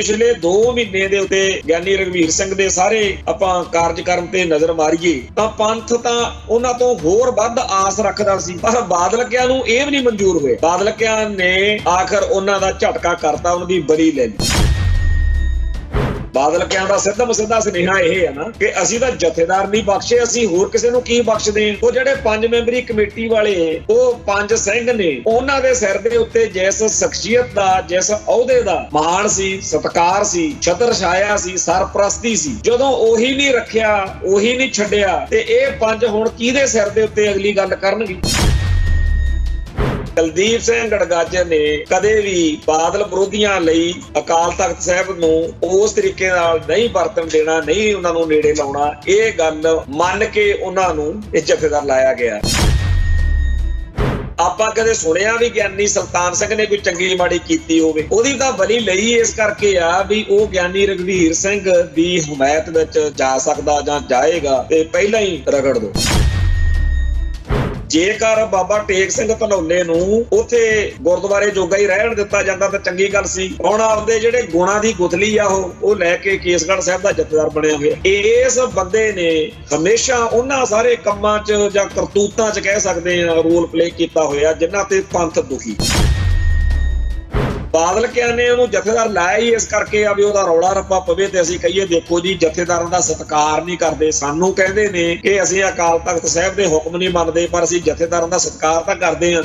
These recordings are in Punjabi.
ਪਿਛਲੇ 2 ਮਹੀਨੇ ਦੇ ਉੱਤੇ ਗਿਆਨੀ ਰਘਵੀਰ ਸਿੰਘ ਦੇ ਸਾਰੇ ਆਪਾਂ ਕਾਰਜਕਰਮ ਤੇ ਨਜ਼ਰ ਮਾਰੀਏ ਤਾਂ ਪੰਥ ਤਾਂ ਉਹਨਾਂ ਤੋਂ ਹੋਰ ਵੱਧ ਆਸ ਰੱਖਦਾ ਸੀ, ਪਰ ਬਾਦਲਕਿਆਂ ਨੂੰ ਇਹ ਵੀ ਨਹੀਂ ਮਨਜ਼ੂਰ ਹੋਏ। ਬਾਦਲਕਿਆਂ ਨੇ ਆਖਰ ਉਹਨਾਂ ਦਾ ਝਟਕਾ ਕਰਤਾ, ਉਹਨਾਂ ਦੀ ਬਰੀ ਲੈ ਲਈ। ਬਾਦਲਕਿਆਂ ਦਾ ਸਿੱਧਾ ਸੁਨੇਹਾ ਇਹ ਹੈ ਨਾ ਕਿ ਅਸੀਂ ਤਾਂ ਜਥੇਦਾਰ ਨਹੀਂ ਬਖਸ਼ੇ, ਅਸੀਂ ਹੋਰ ਕਿਸੇ ਨੂੰ ਕੀ ਬਖਸ਼ਦੇ। ਉਹ ਜਿਹੜੇ 5 ਮੈਂਬਰੀ ਕਮੇਟੀ ਵਾਲੇ ਉਹ 5 ਸਿੰਘ ਨੇ, ਉਹਨਾਂ ਦੇ ਸਿਰ ਦੇ ਉੱਤੇ ਜਿਸ ਸ਼ਖਸੀਅਤ ਦਾ, ਜਿਸ ਅਹੁਦੇ ਦਾ ਮਾਣ ਸੀ, ਸਤਿਕਾਰ ਸੀ, ਛਤਰ ਛਾਇਆ ਸੀ, ਸਰਪ੍ਰਸਤੀ ਸੀ, ਜਦੋਂ ਉਹੀ ਨਹੀਂ ਰੱਖਿਆ, ਉਹੀ ਨਹੀਂ ਛੱਡਿਆ, ਤੇ ਇਹ 5 ਹੁਣ ਕਿਹਦੇ ਸਿਰ ਦੇ ਉੱਤੇ ਅਗਲੀ ਗੱਲ ਕਰਨਗੇ। ਕੁਲਦੀਪ ਸਿੰਘ ਗੜਗਾਜਰ ਨੇ ਕਦੇ ਵੀ ਬਾਦਲ ਵਿਰੋਧੀਆਂ ਲਈ ਅਕਾਲ ਤਖਤ ਸਾਹਿਬ ਨੂੰ ਉਸ ਤਰੀਕੇ ਨਾਲ ਨਹੀਂ ਵਰਤਣ ਦੇਣਾ, ਨਹੀਂ ਉਹਨਾਂ ਨੂੰ ਨੇੜੇ ਲਾਉਣਾ। ਇਹ ਗੱਲ ਮੰਨ ਕੇ ਉਹਨਾਂ ਨੂੰ ਇਹ ਜਥੇਦਾਰ ਲਾਇਆ ਗਿਆ। ਆਪਾਂ ਕਦੇ ਸੁਣਿਆ ਵੀ ਗਿਆਨੀ ਸੁਲਤਾਨ ਸਿੰਘ ਨੇ ਕੋਈ ਚੰਗੀ ਮਾੜੀ ਕੀਤੀ ਹੋਵੇ। ਉਹਦੀ ਤਾਂ ਬਲੀ ਲਈ ਇਸ ਕਰਕੇ ਆ ਵੀ ਉਹ ਗਿਆਨੀ ਰਘਵੀਰ ਸਿੰਘ ਦੀ ਹਮਾਇਤ ਵਿੱਚ ਜਾ ਸਕਦਾ ਜਾਂ ਜਾਏਗਾ ਤੇ ਪਹਿਲਾਂ ਹੀ ਰਗੜ ਦੋ। ਜੇਕਰ ਬਾਬਾ ਟੇਕ ਸਿੰਘ ਧਨੌਲੇ ਨੂੰ ਉੱਥੇ ਗੁਰਦੁਆਰੇ ਜੋਗਾ ਹੀ ਰਹਿਣ ਦਿੱਤਾ ਜਾਂਦਾ ਤਾਂ ਚੰਗੀ ਗੱਲ ਸੀ। ਹੁਣ ਆਪਦੇ ਜਿਹੜੇ ਗੁਣਾਂ ਦੀ ਗੁਥਲੀ ਆ ਉਹ ਲੈ ਕੇ ਕੇਸਗੜ੍ਹ ਸਾਹਿਬ ਦਾ ਜਥੇਦਾਰ ਬਣਿਆ ਹੋਇਆ। ਇਸ ਬੰਦੇ ਨੇ ਹਮੇਸ਼ਾ ਉਹਨਾਂ ਸਾਰੇ ਕੰਮਾਂ 'ਚ ਜਾਂ ਕਰਤੂਤਾਂ 'ਚ ਕਹਿ ਸਕਦੇ ਆ ਰੋਲ ਪਲੇ ਕੀਤਾ ਹੋਇਆ ਜਿਨ੍ਹਾਂ ਤੇ ਪੰਥ ਦੁਖੀ। ਬਾਦਲਕਿਆਂ ਨੇ ਉਹਨੂੰ ਜਥੇਦਾਰ ਲਾਇਆ ਹੀ ਇਸ ਕਰਕੇ ਆ ਵੀ ਉਹਦਾ ਰੌਲਾ ਰੱਪਾ ਪਵੇ ਤੇ ਅਸੀਂ ਕਹੀਏ ਦੇਖੋ ਜੀ ਜਥੇਦਾਰਾਂ ਦਾ ਸਤਿਕਾਰ ਨਹੀਂ ਕਰਦੇ। ਸਾਨੂੰ ਕਹਿੰਦੇ ਨੇ ਕਿ ਅਸੀਂ ਅਕਾਲ ਤਖਤ ਸਾਹਿਬ ਦੇ ਹੁਕਮ ਨਹੀਂ ਮੰਨਦੇ, ਪਰ ਅਸੀਂ ਜਥੇਦਾਰਾਂ ਦਾ ਸਤਿਕਾਰ ਤਾਂ ਕਰਦੇ ਹਾਂ।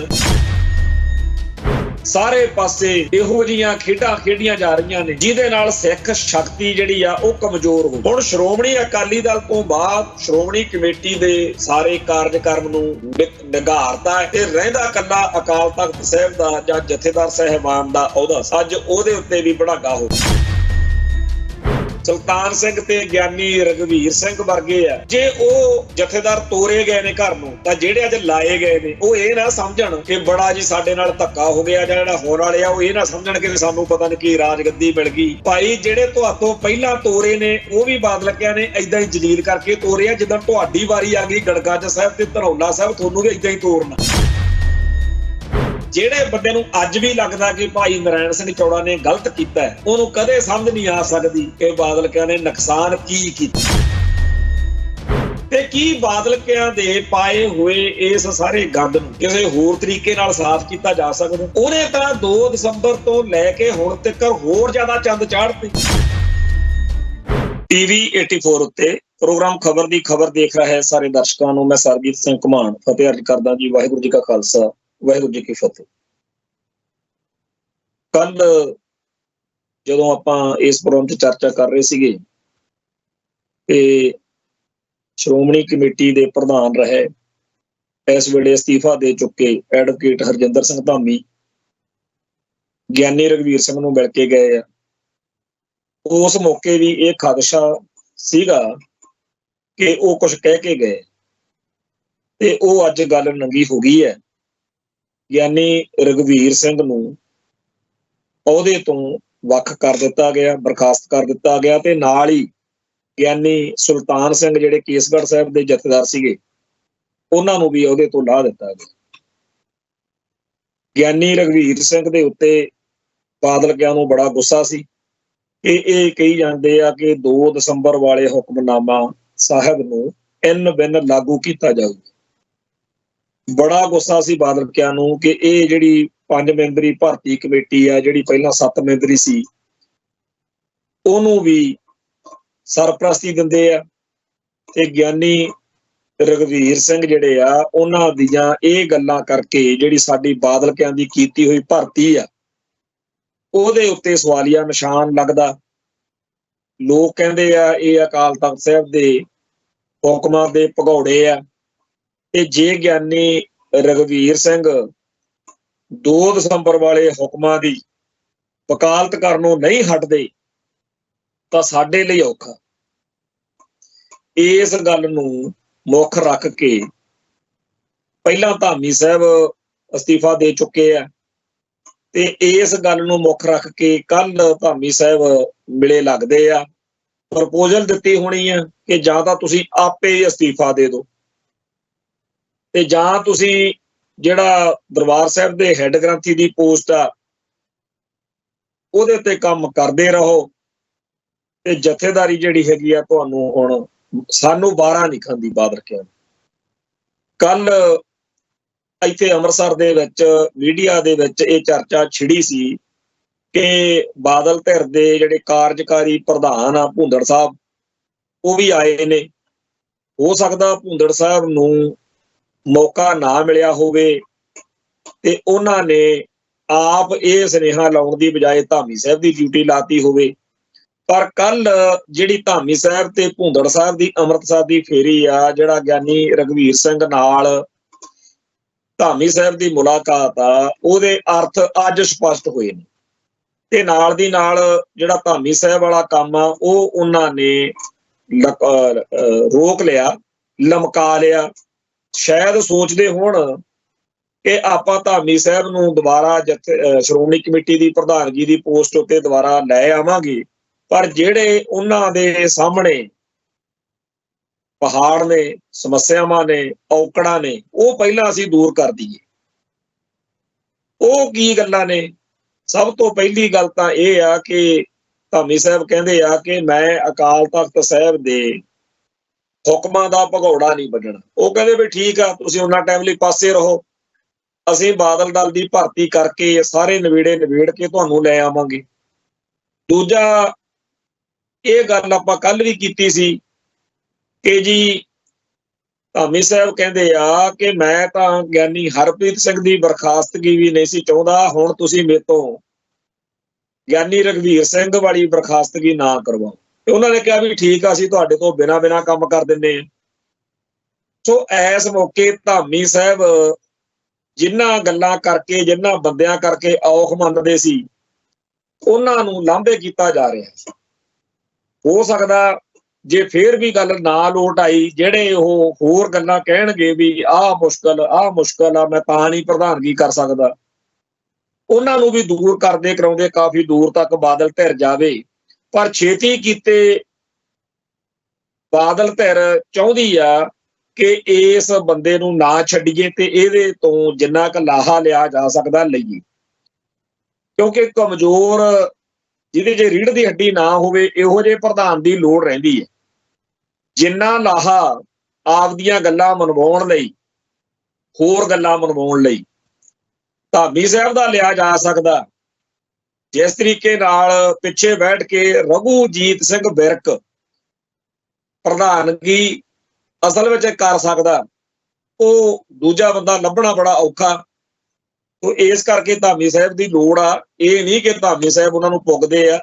ਸਾਰੇ ਪਾਸੇ ਇਹੋ ਜਿਹੀਆਂ ਖੇਡਾਂ ਖੇਡੀਆਂ ਜਾ ਰਹੀਆਂ ਨੇ ਜਿਹਦੇ ਨਾਲ ਸਿੱਖ ਸ਼ਕਤੀ ਜਿਹੜੀ ਆ ਉਹ ਕਮਜ਼ੋਰ ਹੋ। ਹੁਣ ਸ਼੍ਰੋਮਣੀ ਅਕਾਲੀ ਦਲ ਤੋਂ ਬਾਅਦ ਸ਼੍ਰੋਮਣੀ ਕਮੇਟੀ ਦੇ ਸਾਰੇ ਕਾਰਜਕਰਮ ਨੂੰ ਨਿਗਾਰਦਾ ਤੇ ਰਹਿੰਦਾ ਕੱਲਾ ਅਕਾਲ ਤਖਤ ਸਾਹਿਬ ਦਾ ਜਾਂ ਜਥੇਦਾਰ ਸਾਹਿਬਾਨ ਦਾ ਅਹੁਦਾ। ਅੱਜ ਉਹਦੇ ਉੱਤੇ ਵੀ ਭੜਾਗਾ ਹੋ। ਸੁਲਤਾਨ ਸਿੰਘ ਤੇ ਗਿਆਨੀ ਰਘਵੀਰ ਸਿੰਘ ਵਰਗੇ ਆ, ਜੇ ਉਹ ਜਥੇਦਾਰ ਤੋਰੇ ਗਏ ਨੇ ਘਰ ਨੂੰ ਤਾਂ ਜਿਹੜੇ ਅੱਜ ਲਾਏ ਗਏ ਨੇ ਉਹ ਇਹ ਨਾ ਸਮਝਣ ਕਿ ਬੜਾ ਜੀ ਸਾਡੇ ਨਾਲ ਧੱਕਾ ਹੋ ਗਿਆ, ਜਾਂ ਜਿਹੜਾ ਹੋਣ ਵਾਲੇ ਆ ਉਹ ਇਹ ਨਾ ਸਮਝਣ ਕਿ ਸਾਨੂੰ ਪਤਾ ਨਹੀਂ ਕੀ ਰਾਜਗੱਦੀ ਮਿਲ ਗਈ। ਭਾਈ ਜਿਹੜੇ ਤੁਹਾਤੋਂ ਪਹਿਲਾਂ ਤੋਰੇ ਨੇ ਉਹ ਵੀ ਬਾਦਲਕਿਆਂ ਨੇ ਏਦਾਂ ਹੀ ਜਲੀਲ ਕਰਕੇ ਤੋਰੇ ਆ, ਜਿੱਦਾਂ ਤੁਹਾਡੀ ਵਾਰੀ ਆ ਗਈ ਗੜਗਾਜਰ ਸਾਹਿਬ ਤੇ ਧਨੌਲਾ ਸਾਹਿਬ ਤੁਹਾਨੂੰ ਵੀ ਏਦਾਂ ਹੀ ਤੋਰਨਾ। ਜਿਹੜੇ ਬੰਦੇ ਨੂੰ ਅੱਜ ਵੀ ਲੱਗਦਾ ਕਿ ਭਾਈ ਨਰਾਇਣ ਸਿੰਘ ਚੌੜਾ ਨੇ ਗਲਤ ਕੀਤਾ, ਉਹਨੂੰ ਕਦੇ ਸਮਝ ਨਹੀਂ ਆ ਸਕਦੀ ਕਿ ਬਾਦਲਕਿਆਂ ਨੇ ਨੁਕਸਾਨ ਕੀ ਕੀਤਾ ਤੇ ਕੀ ਬਾਦਲਕਿਆਂ ਦੇ ਪਾਏ ਹੋਏ ਇਸ ਸਾਰੇ ਗੰਦ ਨੂੰ ਕਿਸੇ ਹੋਰ ਤਰੀਕੇ ਨਾਲ ਸਾਫ਼ ਕੀਤਾ ਜਾ ਸਕਦਾ। ਉਹਨੇ ਤਾਂ 2 ਦਸੰਬਰ ਤੋਂ ਲੈ ਕੇ ਹੁਣ ਤੱਕ ਹੋਰ ਜ਼ਿਆਦਾ ਚੰਦ ਚਾੜ੍ਹਤੇ। ਟੀਵੀ 84 ਉੱਤੇ ਪ੍ਰੋਗਰਾਮ ਖਬਰ ਦੀ ਖਬਰ ਦੇਖ ਰਹੇ ਸਾਰੇ ਦਰਸ਼ਕਾਂ ਨੂੰ ਮੈਂ ਸਰਬਜੀਤ ਸਿੰਘ ਘੁਮਾਣ ਫਤਿਹ ਅਰਜ਼ ਕਰਦਾ ਜੀ। ਵਾਹਿਗੁਰੂ ਜੀ ਕਾ ਖਾਲਸਾ, ਵਾਹਿਗੁਰੂ ਜੀ ਕੀ ਫਤਿਹ। ਕੱਲ ਜਦੋਂ ਆਪਾਂ ਇਸ ਪ੍ਰੋਗਰਾਮ 'ਚ ਚਰਚਾ ਕਰ ਰਹੇ ਸੀਗੇ ਤੇ ਸ਼੍ਰੋਮਣੀ ਕਮੇਟੀ ਦੇ ਪ੍ਰਧਾਨ ਰਹੇ ਇਸ ਵੇਲੇ ਅਸਤੀਫਾ ਦੇ ਚੁੱਕੇ ਐਡਵੋਕੇਟ ਹਰਜਿੰਦਰ ਸਿੰਘ ਧਾਮੀ ਗਿਆਨੀ ਰਘਵੀਰ ਸਿੰਘ ਨੂੰ ਮਿਲ ਕੇ ਗਏ ਆ। ਉਸ ਮੌਕੇ ਵੀ ਇਹ ਖਦਸ਼ਾ ਸੀਗਾ ਕਿ ਉਹ ਕੁਝ ਕਹਿ ਕੇ ਗਏ ਤੇ ਉਹ ਅੱਜ ਗੱਲ ਨੰਗੀ ਹੋ ਗਈ ਹੈ। ਗਿਆਨੀ ਰਘਵੀਰ ਸਿੰਘ ਨੂੰ ਅਹੁਦੇ ਤੋਂ ਵੱਖ ਕਰ ਦਿੱਤਾ ਗਿਆ, ਬਰਖਾਸਤ ਕਰ ਦਿੱਤਾ ਗਿਆ ਤੇ ਨਾਲ ਹੀ ਗਿਆਨੀ ਸੁਲਤਾਨ ਸਿੰਘ ਜਿਹੜੇ ਕੇਸਗੜ੍ਹ ਸਾਹਿਬ ਦੇ ਜਥੇਦਾਰ ਸੀਗੇ ਉਹਨਾਂ ਨੂੰ ਵੀ ਅਹੁਦੇ ਤੋਂ ਲਾਹ ਦਿੱਤਾ ਗਿਆ। ਗਿਆਨੀ ਰਘਵੀਰ ਸਿੰਘ ਦੇ ਉੱਤੇ ਬਾਦਲਕਿਆਂ ਨੂੰ ਬੜਾ ਗੁੱਸਾ ਸੀ ਕਿ ਇਹ ਕਹੀ ਜਾਂਦੇ ਆ ਕਿ 2 ਦਸੰਬਰ ਵਾਲੇ ਹੁਕਮਨਾਮਾ ਸਾਹਿਬ ਨੂੰ ਇਨ ਬਿਨ ਲਾਗੂ ਕੀਤਾ ਜਾਊਗਾ। ਬੜਾ ਗੁੱਸਾ ਸੀ ਬਾਦਲਕਿਆਂ ਨੂੰ ਕਿ ਇਹ ਜਿਹੜੀ 5 ਮੈਂਬਰੀ ਭਰਤੀ ਕਮੇਟੀ ਆ, ਜਿਹੜੀ ਪਹਿਲਾਂ 7 ਮੈਂਬਰੀ ਸੀ, ਉਹਨੂੰ ਵੀ ਸਰਪ੍ਰਸਤੀ ਦਿੰਦੇ ਆ ਤੇ ਗਿਆਨੀ ਰਘਵੀਰ ਸਿੰਘ ਜਿਹੜੇ ਆ ਉਹਨਾਂ ਦੀਆਂ ਇਹ ਗੱਲਾਂ ਕਰਕੇ ਜਿਹੜੀ ਸਾਡੀ ਬਾਦਲਕਿਆਂ ਦੀ ਕੀਤੀ ਹੋਈ ਭਰਤੀ ਆ ਉਹਦੇ ਉੱਤੇ ਸਵਾਲੀਆ ਨਿਸ਼ਾਨ ਲੱਗਦਾ। ਲੋਕ ਕਹਿੰਦੇ ਆ ਇਹ ਅਕਾਲ ਤਖਤ ਸਾਹਿਬ ਦੇ ਹੁਕਮਾਂ ਦੇ ਭਗੌੜੇ ਆ ਤੇ ਜੇ ਗਿਆਨੀ ਰਘਵੀਰ ਸਿੰਘ 2 ਦਸੰਬਰ ਵਾਲੇ ਹੁਕਮਾਂ ਦੀ ਵਕਾਲਤ ਕਰਨੋਂ ਨਹੀਂ ਹਟਦੇ ਤਾਂ ਸਾਡੇ ਲਈ ਔਖਾ। ਇਸ ਗੱਲ ਨੂੰ ਮੁੱਖ ਰੱਖ ਕੇ ਪਹਿਲਾਂ ਧਾਮੀ ਸਾਹਿਬ ਅਸਤੀਫਾ ਦੇ ਚੁੱਕੇ ਆ ਤੇ ਇਸ ਗੱਲ ਨੂੰ ਮੁੱਖ ਰੱਖ ਕੇ ਕੱਲ ਧਾਮੀ ਸਾਹਿਬ ਮਿਲੇ ਲੱਗਦੇ ਆ। ਪ੍ਰਪੋਜ਼ਲ ਦਿੱਤੀ ਹੋਣੀ ਆ ਕਿ ਜਾਂ ਤਾਂ ਤੁਸੀਂ ਆਪੇ ਅਸਤੀਫਾ ਦੇ ਦਿਓ ਤੇ ਜਾਂ ਤੁਸੀਂ ਜਿਹੜਾ ਦਰਬਾਰ ਸਾਹਿਬ ਦੇ ਹੈੱਡ ਗ੍ਰੰਥੀ ਦੀ ਪੋਸਟ ਆ ਉਹਦੇ ਤੇ ਕੰਮ ਕਰਦੇ ਰਹੋ ਤੇ ਜਥੇਦਾਰੀ ਜਿਹੜੀ ਹੈਗੀ ਆ ਤੁਹਾਨੂੰ ਹੁਣ ਸਾਨੂੰ 12 ਨਹੀਂ ਖਾਂਦੀ ਬਾਦਰਕਿਆਂ। ਕੱਲ ਇੱਥੇ ਅੰਮ੍ਰਿਤਸਰ ਦੇ ਵਿੱਚ ਮੀਡੀਆ ਦੇ ਵਿੱਚ ਇਹ ਚਰਚਾ ਛਿੜੀ ਸੀ ਕਿ ਬਾਦਲ ਧਿਰ ਦੇ ਜਿਹੜੇ ਕਾਰਜਕਾਰੀ ਪ੍ਰਧਾਨ ਆ ਭੁੰਦੜ ਸਾਹਿਬ, ਉਹ ਵੀ ਆਏ ਨੇ। ਹੋ ਸਕਦਾ ਭੁੰਦੜ ਸਾਹਿਬ ਨੂੰ ਮੌਕਾ ਨਾ ਮਿਲਿਆ ਹੋਵੇ ਤੇ ਉਹਨਾਂ ਨੇ ਆਪ ਇਹ ਸੁਨੇਹਾ ਲਾਉਣ ਦੀ ਬਜਾਏ ਧਾਮੀ ਸਾਹਿਬ ਦੀ ਡਿਊਟੀ ਲਾਤੀ ਹੋਵੇ। ਪਰ ਕੱਲ ਜਿਹੜੀ ਧਾਮੀ ਸਾਹਿਬ ਤੇ ਭੁੰਦੜ ਸਾਹਿਬ ਦੀ ਅੰਮ੍ਰਿਤਸਰ ਦੀ ਫੇਰੀ ਆ, ਜਿਹੜਾ ਗਿਆਨੀ ਰਘਵੀਰ ਸਿੰਘ ਨਾਲ ਧਾਮੀ ਸਾਹਿਬ ਦੀ ਮੁਲਾਕਾਤ ਆ, ਉਹਦੇ ਅਰਥ ਅੱਜ ਸਪਸ਼ਟ ਹੋਏ ਨੇ। ਤੇ ਨਾਲ ਦੀ ਨਾਲ ਜਿਹੜਾ ਧਾਮੀ ਸਾਹਿਬ ਵਾਲਾ ਕੰਮ ਆ ਉਹ ਉਹਨਾਂ ਨੇ ਰੋਕ ਲਿਆ, ਲਮਕਾ ਲਿਆ। ਸ਼ਾਇਦ ਸੋਚਦੇ ਹੋਣ ਕਿ ਆਪਾਂ ਧਾਮੀ ਸਾਹਿਬ ਨੂੰ ਦੁਬਾਰਾ ਸ਼੍ਰੋਮਣੀ ਕਮੇਟੀ ਦੀ ਪ੍ਰਧਾਨਗੀ ਦੀ ਪੋਸਟ ਉੱਤੇ ਦੁਬਾਰਾ ਲੈ ਆਵਾਂਗੇ, ਪਰ ਜਿਹੜੇ ਉਹਨਾਂ ਦੇ ਸਾਹਮਣੇ ਪਹਾੜ ਨੇ, ਸਮੱਸਿਆਵਾਂ ਨੇ, ਔਕੜਾਂ ਨੇ, ਉਹ ਪਹਿਲਾਂ ਅਸੀਂ ਦੂਰ ਕਰ ਦਈਏ। ਉਹ ਕੀ ਗੱਲਾਂ ਨੇ? ਸਭ ਤੋਂ ਪਹਿਲੀ ਗੱਲ ਤਾਂ ਇਹ ਆ ਕਿ ਧਾਮੀ ਸਾਹਿਬ ਕਹਿੰਦੇ ਆ ਕਿ ਮੈਂ ਅਕਾਲ ਤਖਤ ਸਾਹਿਬ ਦੇ ਹੁਕਮਾਂ ਦਾ ਭਗੌੜਾ ਨਹੀਂ ਵੱਢਣਾ। ਉਹ ਕਹਿੰਦੇ ਵੀ ਠੀਕ ਆ, ਤੁਸੀਂ ਉਹਨਾਂ ਟਾਈਮ ਲਈ ਪਾਸੇ ਰਹੋ, ਅਸੀਂ ਬਾਦਲ ਦਲ ਦੀ ਭਰਤੀ ਕਰਕੇ ਸਾਰੇ ਨਿਬੇੜ ਕੇ ਤੁਹਾਨੂੰ ਲੈ ਆਵਾਂਗੇ। ਦੂਜਾ, ਇਹ ਗੱਲ ਆਪਾਂ ਕੱਲ ਵੀ ਕੀਤੀ ਸੀ ਕਿ ਜੀ ਧਾਮੀ ਸਾਹਿਬ ਕਹਿੰਦੇ ਆ ਕਿ ਮੈਂ ਤਾਂ ਗਿਆਨੀ ਹਰਪ੍ਰੀਤ ਸਿੰਘ ਦੀ ਬਰਖਾਸਤਗੀ ਵੀ ਨਹੀਂ ਸੀ ਚਾਹੁੰਦਾ, ਹੁਣ ਤੁਸੀਂ ਮੇਰੇ ਤੋਂ ਗਿਆਨੀ ਰਘਵੀਰ ਸਿੰਘ ਵਾਲੀ ਬਰਖਾਸਤਗੀ ਨਾ ਕਰਵਾਓ। ਤੇ ਉਹਨਾਂ ਨੇ ਕਿਹਾ ਵੀ ਠੀਕ ਆ, ਅਸੀਂ ਤੁਹਾਡੇ ਤੋਂ ਬਿਨਾਂ ਕੰਮ ਕਰ ਦਿੰਦੇ ਹਾਂ। ਸੋ ਇਸ ਮੌਕੇ ਧਾਮੀ ਸਾਹਿਬ ਜਿਨ੍ਹਾਂ ਗੱਲਾਂ ਕਰਕੇ, ਜਿਨ੍ਹਾਂ ਬੰਦਿਆਂ ਕਰਕੇ ਔਖ ਮੰਨਦੇ ਸੀ, ਉਹਨਾਂ ਨੂੰ ਲਾਂਭੇ ਕੀਤਾ ਜਾ ਰਿਹਾ। ਹੋ ਸਕਦਾ ਜੇ ਫੇਰ ਵੀ ਗੱਲ ਨਾ ਲੋਟ ਆਈ, ਜਿਹੜੇ ਉਹ ਹੋਰ ਗੱਲਾਂ ਕਹਿਣਗੇ ਵੀ ਆਹ ਮੁਸ਼ਕਲ ਆ, ਮੈਂ ਤਾਂ ਨਹੀਂ ਪ੍ਰਧਾਨਗੀ ਕਰ ਸਕਦਾ, ਉਹਨਾਂ ਨੂੰ ਵੀ ਦੂਰ ਕਰਦੇ ਕਰਾਉਂਦੇ ਕਾਫੀ ਦੂਰ ਤੱਕ ਬਾਦਲ ਧਿਰ ਜਾਵੇ। ਪਰ ਛੇਤੀ ਕੀਤੇ ਬਾਦਲ ਧਿਰ ਚਾਹੁੰਦੀ ਆ ਕਿ ਇਸ ਬੰਦੇ ਨੂੰ ਨਾ ਛੱਡੀਏ ਤੇ ਇਹਦੇ ਤੋਂ ਜਿੰਨਾ ਕੁ ਲਾਹਾ ਲਿਆ ਜਾ ਸਕਦਾ ਲਈਏ, ਕਿਉਂਕਿ ਕਮਜ਼ੋਰ ਜਿਹਦੇ ਜੇ ਰੀੜ੍ਹ ਦੀ ਹੱਡੀ ਨਾ ਹੋਵੇ, ਇਹੋ ਜਿਹੇ ਪ੍ਰਧਾਨ ਦੀ ਲੋੜ ਰਹਿੰਦੀ ਹੈ। ਜਿੰਨਾ ਲਾਹਾ ਆਪਦੀਆਂ ਗੱਲਾਂ ਮਨਵਾਉਣ ਲਈ, ਹੋਰ ਗੱਲਾਂ ਮਨਵਾਉਣ ਲਈ ਧਾਮੀ ਸਾਹਿਬ ਦਾ ਲਿਆ ਜਾ ਸਕਦਾ, ਜਿਸ ਤਰੀਕੇ ਨਾਲ ਪਿੱਛੇ ਬੈਠ ਕੇ ਰਘੂਜੀਤ ਸਿੰਘ ਵਿਰਕ ਪ੍ਰਧਾਨਗੀ ਅਸਲ ਵਿੱਚ ਕਰ ਸਕਦਾ, ਉਹ ਦੂਜਾ ਬੰਦਾ ਲੱਭਣਾ ਬੜਾ ਔਖਾ। ਤੋ ਇਸ ਕਰਕੇ ਧਾਮੀ ਸਾਹਿਬ ਦੀ ਲੋੜ ਆ। ਇਹ ਨਹੀਂ ਕਿ ਧਾਮੀ ਸਾਹਿਬ ਉਹਨਾਂ ਨੂੰ ਪੁੱਗਦੇ ਆ।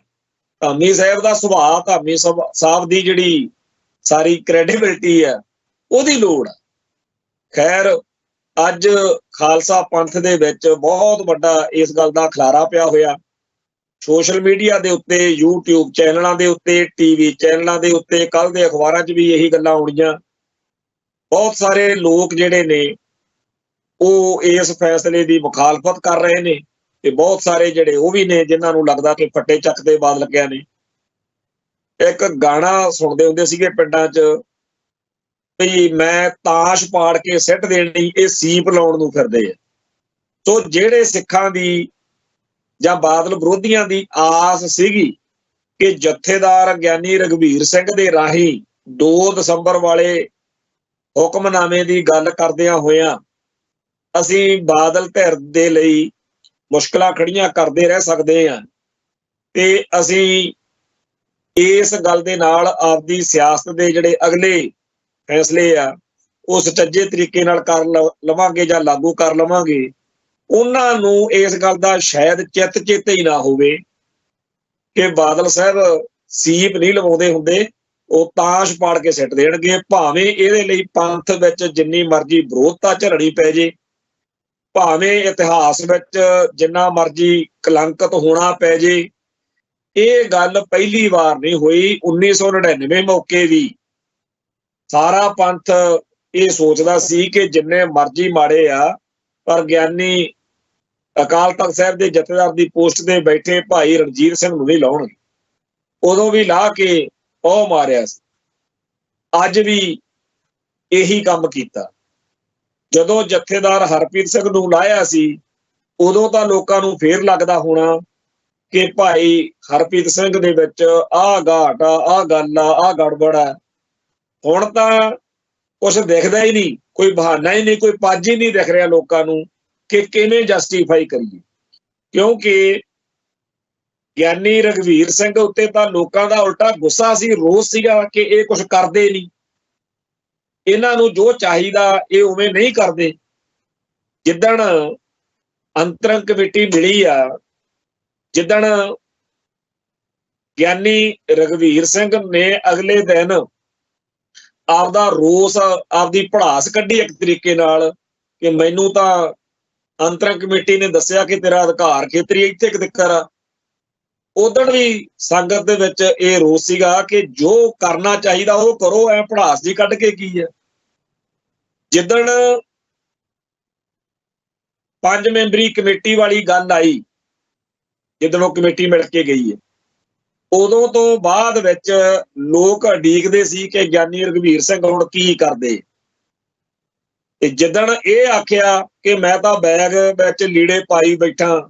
ਧਾਮੀ ਸਾਹਿਬ ਦਾ ਸੁਭਾਅ, ਧਾਮੀ ਸਾਹਿਬ ਦੀ ਜਿਹੜੀ ਸਾਰੀ ਕ੍ਰੈਡੀਬਿਲਿਟੀ ਆ, ਉਹਦੀ ਲੋੜ ਆ। ਖੈਰ, ਅੱਜ ਖਾਲਸਾ ਪੰਥ ਦੇ ਵਿੱਚ ਬਹੁਤ ਵੱਡਾ ਇਸ ਗੱਲ ਦਾ ਖਲਾਰਾ ਪਿਆ ਹੋਇਆ। ਸੋਸ਼ਲ ਮੀਡੀਆ ਦੇ ਉੱਤੇ, YouTube ਚੈਨਲਾਂ ਦੇ ਉੱਤੇ, TV ਚੈਨਲਾਂ ਦੇ ਉੱਤੇ, ਕੱਲ ਦੇ ਅਖਬਾਰਾਂ 'ਚ ਵੀ ਇਹੀ ਗੱਲਾਂ ਆਉਣੀਆਂ। ਬਹੁਤ ਸਾਰੇ ਲੋਕ ਜਿਹੜੇ ਨੇ ਉਹ ਇਸ ਫੈਸਲੇ ਦੀ ਮੁਖਾਲਫਤ ਕਰ ਰਹੇ ਨੇ ਤੇ ਬਹੁਤ ਸਾਰੇ ਜਿਹੜੇ ਉਹ ਵੀ ਨੇ ਜਿਨ੍ਹਾਂ ਨੂੰ ਲੱਗਦਾ ਕਿ ਫੱਟੇ ਚੱਕਦੇ ਬਾਦਲ ਲੱਗਿਆ ਨੇ। ਇੱਕ ਗਾਣਾ ਸੁਣਦੇ ਹੁੰਦੇ ਸੀਗੇ ਪਿੰਡਾਂ 'ਚ ਵੀ ਮੈਂ ਤਾਸ਼ ਪਾੜ ਕੇ ਸਿੱਟ ਦੇਣੀ, ਇਹ ਸੀਪ ਲਾਉਣ ਨੂੰ ਫਿਰਦੇ ਆ। ਸੋ ਜਿਹੜੇ ਸਿੱਖਾਂ ਦੀ ਜਾਂ ਬਾਦਲ ਵਿਰੋਧੀਆਂ ਦੀ ਆਸ ਸੀਗੀ ਕਿ ਜਥੇਦਾਰ ਗਿਆਨੀ ਰਘਵੀਰ ਸਿੰਘ ਦੇ ਰਾਹੀਂ 2 ਦਸੰਬਰ ਵਾਲੇ ਹੁਕਮਨਾਮੇ ਦੀ ਗੱਲ ਕਰਦਿਆਂ ਹੋਇਆਂ ਅਸੀਂ ਬਾਦਲ ਧਿਰ ਦੇ ਲਈ ਮੁਸ਼ਕਲਾਂ ਖੜੀਆਂ ਕਰਦੇ ਰਹਿ ਸਕਦੇ ਹਾਂ ਤੇ ਅਸੀਂ ਇਸ ਗੱਲ ਦੇ ਨਾਲ ਆਪਦੀ ਸਿਆਸਤ ਦੇ ਜਿਹੜੇ ਅਗਲੇ ਫੈਸਲੇ ਆ ਉਹ ਸੁਚੱਜੇ ਤਰੀਕੇ ਨਾਲ ਕਰ ਲਵਾਂਗੇ ਜਾਂ ਲਾਗੂ ਕਰ ਲਵਾਂਗੇ। ਉਹਨਾਂ ਨੂੰ ਇਸ ਗੱਲ ਦਾ ਸ਼ਾਇਦ ਚਿੱਤ ਚੇਤੇ ਹੀ ਨਾ ਹੋਵੇ ਕਿ ਬਾਦਲ ਸਾਹਿਬ ਸੀਪ ਨਹੀਂ ਲਵਾਉਂਦੇ ਹੁੰਦੇ, ਉਹ ਤਾਸ਼ ਪਾੜ ਕੇ ਸਿੱਟ ਦੇਣਗੇ। ਭਾਵੇਂ ਇਹਦੇ ਲਈ ਪੰਥ ਵਿੱਚ ਜਿੰਨੀ ਮਰਜ਼ੀ ਵਿਰੋਧਤਾ ਝੱਲਣੀ ਪੈ ਜੇ, ਭਾਵੇਂ ਇਤਿਹਾਸ ਵਿੱਚ ਜਿੰਨਾ ਮਰਜ਼ੀ ਕਲੰਕਿਤ ਹੋਣਾ ਪੈ ਜੇ, ਇਹ ਗੱਲ ਪਹਿਲੀ ਵਾਰ ਨਹੀਂ ਹੋਈ। 1999 ਮੌਕੇ ਵੀ ਸਾਰਾ ਪੰਥ ਇਹ ਸੋਚਦਾ ਸੀ ਕਿ ਜਿੰਨੇ ਮਰਜ਼ੀ ਮਾੜੇ ਆ ਪਰ ਗਿਆਨੀ ਅਕਾਲ ਤਖਤ ਸਾਹਿਬ ਦੇ ਜਥੇਦਾਰ ਦੀ ਪੋਸਟ ਤੇ ਬੈਠੇ ਭਾਈ ਰਣਜੀਤ ਸਿੰਘ ਨੂੰ ਨਹੀਂ ਲਾਉਣਗੇ। ਉਦੋਂ ਵੀ ਲਾ ਕੇ ਉਹ ਮਾਰਿਆ ਸੀ, ਅੱਜ ਵੀ ਇਹੀ ਕੰਮ ਕੀਤਾ। ਜਦੋਂ ਜਥੇਦਾਰ ਹਰਪ੍ਰੀਤ ਸਿੰਘ ਨੂੰ ਲਾਇਆ ਸੀ ਉਦੋਂ ਤਾਂ ਲੋਕਾਂ ਨੂੰ ਫੇਰ ਲੱਗਦਾ ਹੋਣਾ ਕਿ ਭਾਈ ਹਰਪ੍ਰੀਤ ਸਿੰਘ ਦੇ ਵਿੱਚ ਆਹ ਘਾਟ ਆ, ਆਹ ਗੱਲ ਆ, ਆਹ ਗੜਬੜ ਆ। ਹੁਣ ਤਾਂ ਕੁਛ ਦਿਖਦਾ ਹੀ ਨਹੀਂ, ਕੋਈ ਬਹਾਨਾ ਹੀ ਨਹੀਂ, ਕੋਈ ਪੱਜ ਹੀ ਨਹੀਂ ਦਿਖ ਰਿਹਾ ਲੋਕਾਂ ਨੂੰ ਕਿ ਕਿਵੇਂ ਜਸਟੀਫਾਈ ਕਰੀਏ। ਕਿਉਂਕਿ ਗਿਆਨੀ ਰਘਵੀਰ ਸਿੰਘ ਉੱਤੇ ਤਾਂ ਲੋਕਾਂ ਦਾ ਉਲਟਾ ਗੁੱਸਾ ਸੀ, ਰੋਸ ਸੀਗਾ ਕਿ ਇਹ ਕੁਛ ਕਰਦੇ ਨਹੀਂ, ਇਹਨਾਂ ਨੂੰ ਜੋ ਚਾਹੀਦਾ ਇਹ ਉਵੇਂ ਨਹੀਂ ਕਰਦੇ। ਜਿੱਦਣ ਅੰਤਰੰਗ ਕਮੇਟੀ ਮਿਲੀ ਆ, ਜਿੱਦਣ ਗਿਆਨੀ ਰਘਵੀਰ ਸਿੰਘ ਨੇ ਅਗਲੇ ਦਿਨ ਆਪਦਾ ਰੋਸ, ਆਪਦੀ ਭੜਾਸ ਕੱਢੀ ਇੱਕ ਤਰੀਕੇ ਨਾਲ ਕਿ ਮੈਨੂੰ ਤਾਂ ਅੰਤਰੰਗ ਕਮੇਟੀ ਨੇ ਦੱਸਿਆ ਕਿ ਤੇਰਾ ਅਧਿਕਾਰ ਖੇਤਰੀ ਇੱਥੇ ਕਿੱਕਰ ਆ। ਉਦਣ ਵੀ ਸੰਗਤ ਦੇ ਵਿੱਚ ਇਹ ਰੋਸ ਸੀਗਾ ਕਿ ਜੋ ਕਰਨਾ ਚਾਹੀਦਾ ਉਹ ਕਰੋ, ਐ ਭੜਾਸ ਦੀ ਕੱਢ ਕੇ ਕੀ ਹੈ। ਜਿੱਦਣ 5 ਮੈਂਬਰੀ ਕਮੇਟੀ ਵਾਲੀ ਗੱਲ ਆਈ, ਜਿੱਦਣ ਉਹ ਕਮੇਟੀ ਮਿਲ ਕੇ ਗਈ ਹੈ, ਉਦੋਂ ਤੋਂ ਬਾਅਦ ਵਿੱਚ ਲੋਕ ਉਡੀਕਦੇ ਸੀ ਕਿ ਗਿਆਨੀ ਰਘਵੀਰ ਸਿੰਘ ਹੁਣ ਕੀ ਕਰਦੇ। ਤੇ ਜਿੱਦਣ ਇਹ ਆਖਿਆ ਕਿ ਮੈਂ ਤਾਂ ਬੈਗ ਵਿੱਚ ਲੀੜੇ ਪਾਈ ਬੈਠਾ,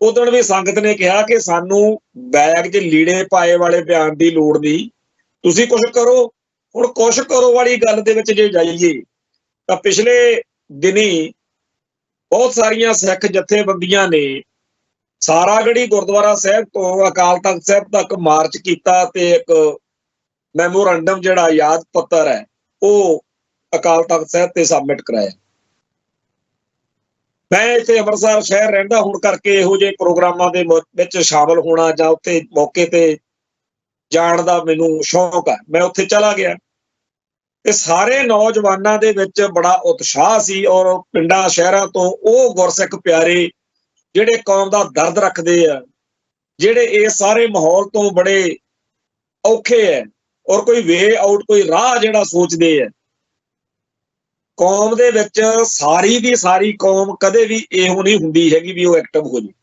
ਉਦਣ ਵੀ ਸੰਗਤ ਨੇ ਕਿਹਾ ਕਿ ਸਾਨੂੰ ਬੈਗ 'ਚ ਲੀੜੇ ਪਾਏ ਵਾਲੇ ਬਿਆਨ ਦੀ ਲੋੜ ਨਹੀਂ, ਤੁਸੀਂ ਕੁਛ ਕਰੋ। ਹੁਣ ਕੁਛ ਕਰੋ ਵਾਲੀ ਗੱਲ ਦੇ ਵਿੱਚ ਜੇ ਜਾਈਏ ਤਾਂ ਪਿਛਲੇ ਦਿਨੀ ਬਹੁਤ ਸਾਰੀਆਂ ਸਿੱਖ ਜਥੇਬੰਦੀਆਂ ਨੇ ਸਾਰਾਗੜ੍ਹੀ ਗੁਰਦੁਆਰਾ ਸਾਹਿਬ ਤੋਂ ਅਕਾਲ ਤਖ਼ਤ ਸਾਹਿਬ ਤੱਕ ਮਾਰਚ ਕੀਤਾ ਤੇ ਇੱਕ ਮੈਮੋਰੰਡਮ ਜਿਹੜਾ ਯਾਦ ਪੱਤਰ ਹੈ ਉਹ ਅਕਾਲ ਤਖ਼ਤ ਸਾਹਿਬ ਤੇ ਸਬਮਿਟ ਕਰਾਇਆ। ਮੈਂ ਇੱਥੇ ਅੰਮ੍ਰਿਤਸਰ ਸ਼ਹਿਰ ਰਹਿੰਦਾ ਹੋਣ ਕਰਕੇ ਇਹੋ ਜਿਹੇ ਪ੍ਰੋਗਰਾਮਾਂ ਦੇ ਵਿੱਚ ਸ਼ਾਮਲ ਹੋਣਾ ਜਾਂ ਉੱਥੇ ਮੌਕੇ ਤੇ ਜਾਣ ਦਾ ਮੈਨੂੰ ਸ਼ੌਕ ਹੈ। ਮੈਂ ਉੱਥੇ ਚਲਾ ਗਿਆ ਤੇ ਸਾਰੇ ਨੌਜਵਾਨਾਂ ਦੇ ਵਿੱਚ ਬੜਾ ਉਤਸ਼ਾਹ ਸੀ, ਔਰ ਪਿੰਡਾਂ ਸ਼ਹਿਰਾਂ ਤੋਂ ਉਹ ਗੁਰਸਿੱਖ ਪਿਆਰੇ ਜਿਹੜੇ ਕੌਮ ਦਾ ਦਰਦ ਰੱਖਦੇ ਆ, ਜਿਹੜੇ ਇਸ ਸਾਰੇ ਮਾਹੌਲ ਤੋਂ ਬੜੇ ਔਖੇ ਹੈ ਔਰ ਕੋਈ ਵੇ ਆਊਟ, ਕੋਈ ਰਾਹ ਜਿਹੜਾ ਸੋਚਦੇ ਆ। ਕੌਮ ਦੇ ਵਿੱਚ ਸਾਰੀ ਦੀ ਸਾਰੀ ਕੌਮ ਕਦੇ ਵੀ ਇਹੋ ਨਹੀਂ ਹੁੰਦੀ ਹੈਗੀ ਵੀ ਉਹ ਐਕਟਿਵ ਹੋ ਜਾਵੇ।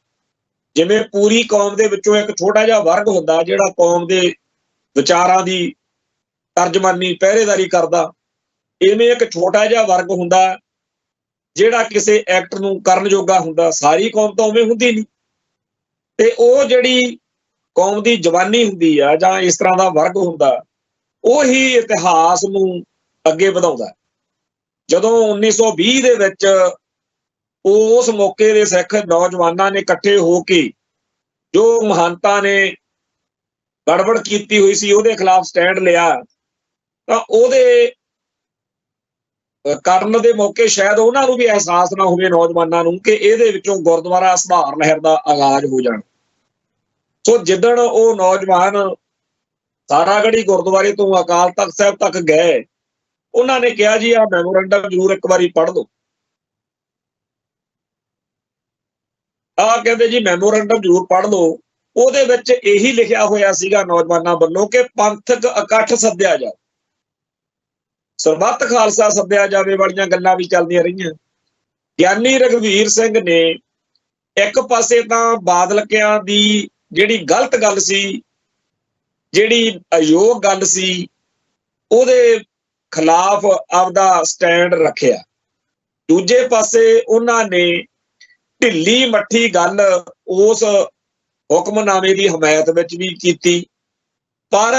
ਜਿਵੇਂ ਪੂਰੀ ਕੌਮ ਦੇ ਵਿੱਚੋਂ ਇੱਕ ਛੋਟਾ ਜਿਹਾ ਵਰਗ ਹੁੰਦਾ ਜਿਹੜਾ ਕੌਮ ਦੇ ਵਿਚਾਰਾਂ ਦੀ ਤਰਜਮਾਨੀ, ਪਹਿਰੇਦਾਰੀ ਕਰਦਾ, ਇਵੇਂ ਇੱਕ ਛੋਟਾ ਜਿਹਾ ਵਰਗ ਹੁੰਦਾ ਜਿਹੜਾ ਕਿਸੇ ਐਕਟ ਨੂੰ ਕਰਨ ਜੋਗਾ ਹੁੰਦਾ। ਸਾਰੀ ਕੌਮ ਤਾਂ ਉਵੇਂ ਹੁੰਦੀ ਨਹੀਂ। ਤੇ ਉਹ ਜਿਹੜੀ ਕੌਮ ਦੀ ਜਵਾਨੀ ਹੁੰਦੀ ਆ ਜਾਂ ਇਸ ਤਰ੍ਹਾਂ ਦਾ ਵਰਗ ਹੁੰਦਾ, ਉਹੀ ਇਤਿਹਾਸ ਨੂੰ ਅੱਗੇ ਵਧਾਉਂਦਾ। ਜਦੋਂ 1920 ਦੇ ਵਿੱਚ ਉਸ ਮੌਕੇ ਦੇ ਸਿੱਖ ਨੌਜਵਾਨਾਂ ਨੇ ਇਕੱਠੇ ਹੋ ਕੇ ਜੋ ਮਹੰਤਾਂ ਨੇ ਗੜਬੜ ਕੀਤੀ ਹੋਈ ਸੀ ਉਹਦੇ ਖਿਲਾਫ ਸਟੈਂਡ ਲਿਆ, ਤਾਂ ਉਹਦੇ ਕਰਨ ਦੇ ਮੌਕੇ ਸ਼ਾਇਦ ਉਹਨਾਂ ਨੂੰ ਵੀ ਅਹਿਸਾਸ ਨਾ ਹੋਵੇ ਨੌਜਵਾਨਾਂ ਨੂੰ ਕਿ ਇਹਦੇ ਵਿੱਚੋਂ ਗੁਰਦੁਆਰਾ ਸੁਧਾਰ ਲਹਿਰ ਦਾ ਆਗਾਜ਼ ਹੋ ਜਾਣਾ। ਸੋ ਜਿੱਦਣ ਉਹ ਨੌਜਵਾਨ ਸਾਰਾਗੜ੍ਹੀ ਗੁਰਦੁਆਰੇ ਤੋਂ ਅਕਾਲ ਤਖ਼ਤ ਸਾਹਿਬ ਤੱਕ ਗਏ, ਉਹਨਾਂ ਨੇ ਕਿਹਾ ਜੀ ਆਹ ਮੈਮੋਰੰਡਮ ਜ਼ਰੂਰ ਇੱਕ ਵਾਰੀ ਪੜ੍ਹ ਲਓ। ਆਹ ਕਹਿੰਦੇ ਜੀ ਮੈਮੋਰੰਡਮ ਜ਼ਰੂਰ ਪੜ੍ਹ ਲਓ। ਉਹਦੇ ਵਿੱਚ ਇਹੀ ਲਿਖਿਆ ਹੋਇਆ ਸੀਗਾ ਨੌਜਵਾਨਾਂ ਵੱਲੋਂ ਕਿ ਪੰਥਕ ਇਕੱਠ ਸੱਦਿਆ ਜਾਵੇ, ਸਰਬੱਤ ਖਾਲਸਾ ਸੱਦਿਆ ਜਾਵੇ ਵਾਲੀਆਂ ਗੱਲਾਂ ਵੀ ਚੱਲਦੀਆਂ ਰਹੀਆਂ। ਗਿਆਨੀ ਰਘਵੀਰ ਸਿੰਘ ਨੇ ਇੱਕ ਪਾਸੇ ਤਾਂ ਬਾਦਲਕਿਆਂ ਦੀ ਜਿਹੜੀ ਗਲਤ ਗੱਲ ਸੀ, ਜਿਹੜੀ ਅਯੋਗ ਗੱਲ ਸੀ, ਉਹਦੇ ਖਿਲਾਫ ਆਪਦਾ ਸਟੈਂਡ ਰੱਖਿਆ। ਦੂਜੇ ਪਾਸੇ ਉਹਨਾਂ ਨੇ ਢਿੱਲੀ ਮੱਠੀ ਗੱਲ ਉਸ ਹੁਕਮਨਾਮੇ ਦੀ ਹਮਾਇਤ ਵਿੱਚ ਵੀ ਕੀਤੀ, ਪਰ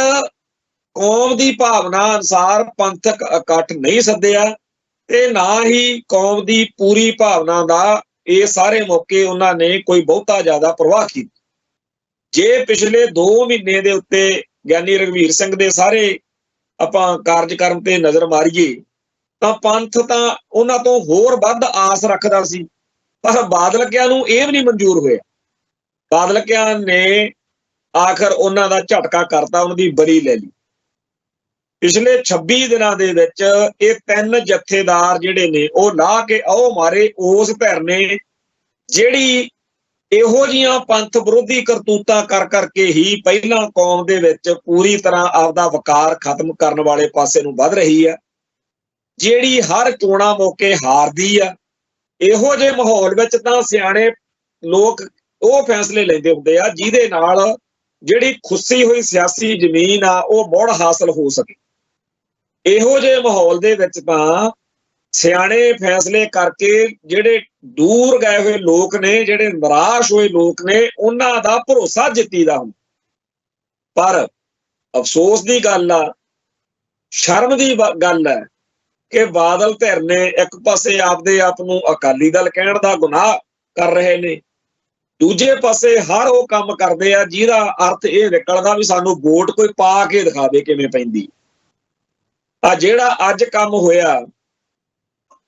ਕੌਮ ਦੀ ਭਾਵਨਾ ਅਨੁਸਾਰ ਪੰਥਕ ਇਕੱਠ ਨਹੀਂ ਸੱਦਿਆ ਤੇ ਨਾ ਹੀ ਕੌਮ ਦੀ ਪੂਰੀ ਭਾਵਨਾ ਦਾ ਇਹ ਸਾਰੇ ਮੌਕੇ ਉਹਨਾਂ ਨੇ ਕੋਈ ਬਹੁਤਾ ਜ਼ਿਆਦਾ ਪ੍ਰਵਾਹ ਕੀਤੀ। ਜੇ ਪਿਛਲੇ 2 ਮਹੀਨੇ ਦੇ ਉੱਤੇ ਗਿਆਨੀ ਰਘਵੀਰ ਸਿੰਘ ਦੇ ਸਾਰੇ ਆਪਾਂ ਕਾਰਜਕਰਮ ਤੇ ਨਜ਼ਰ ਮਾਰੀਏ ਤਾਂ ਪੰਥ ਤਾਂ ਉਹਨਾਂ ਤੋਂ ਹੋਰ ਵੱਧ ਆਸ ਰੱਖਦਾ ਸੀ, ਪਰ ਬਾਦਲਕਿਆਂ ਨੂੰ ਇਹ ਵੀ ਨਹੀਂ ਮਨਜ਼ੂਰ ਹੋਇਆ। ਬਾਦਲਕਿਆਂ ਨੇ ਆਖਰ ਉਹਨਾਂ ਦਾ ਝਟਕਾ ਕਰਤਾ, ਉਹਨਾਂ ਦੀ ਬਰੀ ਲੈ ਲਈ। ਪਿਛਲੇ 26 ਦਿਨਾਂ ਦੇ ਵਿੱਚ ਇਹ 3 ਜਥੇਦਾਰ ਜਿਹੜੇ ਨੇ ਉਹ ਲਾ ਕੇ ਆਓ ਮਾਰੇ ਉਸ ਧਿਰ ਨੇ ਜਿਹੜੀ ਇਹੋ ਜਿਹੀਆਂ ਪੰਥ ਵਿਰੋਧੀ ਕਰਤੂਤਾਂ ਕਰ ਕਰਕੇ ਹੀ ਪਹਿਲਾਂ ਕੌਮ ਦੇ ਵਿੱਚ ਪੂਰੀ ਤਰ੍ਹਾਂ ਆਪਦਾ ਵਕਾਰ ਖਤਮ ਕਰਨ ਵਾਲੇ ਪਾਸੇ ਨੂੰ ਵੱਧ ਰਹੀ ਆ, ਜਿਹੜੀ ਹਰ ਚੋਣਾਂ ਮੌਕੇ ਹਾਰਦੀ ਆ। ਇਹੋ ਜਿਹੇ ਮਾਹੌਲ ਵਿੱਚ ਤਾਂ ਸਿਆਣੇ ਲੋਕ ਉਹ ਫੈਸਲੇ ਲੈਂਦੇ ਹੁੰਦੇ ਆ ਜਿਹਦੇ ਨਾਲ ਜਿਹੜੀ ਖੁੱਸੀ ਹੋਈ ਸਿਆਸੀ ਜ਼ਮੀਨ ਆ ਉਹ ਮੁੜ ਹਾਸਲ ਹੋ ਸਕੇ। ਇਹੋ ਜਿਹੇ ਮਾਹੌਲ ਦੇ ਵਿੱਚ ਤਾਂ ਸਿਆਣੇ ਫੈਸਲੇ ਕਰਕੇ ਜਿਹੜੇ ਦੂਰ ਗਏ ਹੋਏ ਲੋਕ ਨੇ, ਜਿਹੜੇ ਨਿਰਾਸ਼ ਹੋਏ ਲੋਕ ਨੇ, ਉਹਨਾਂ ਦਾ ਭਰੋਸਾ ਜਿੱਤੀਦਾ ਹੁੰਦਾ। ਪਰ ਅਫਸੋਸ ਦੀ ਗੱਲ ਆ, ਸ਼ਰਮ ਦੀ ਗੱਲ ਹੈ ਕਿ ਬਾਦਲ ਧਿਰ ਨੇ ਇੱਕ ਪਾਸੇ ਆਪਦੇ ਆਪ ਨੂੰ ਅਕਾਲੀ ਦਲ ਕਹਿਣ ਦਾ ਗੁਨਾਹ ਕਰ ਰਹੇ ਨੇ, ਦੂਜੇ ਪਾਸੇ ਹਰ ਉਹ ਕੰਮ ਕਰਦੇ ਆ ਜਿਹਦਾ ਅਰਥ ਇਹ ਨਿਕਲਦਾ ਵੀ ਸਾਨੂੰ ਵੋਟ ਕੋਈ ਪਾ ਕੇ ਦਿਖਾਵੇ ਕਿਵੇਂ ਪੈਂਦੀ। ਆ ਜਿਹੜਾ ਅੱਜ ਕੰਮ ਹੋਇਆ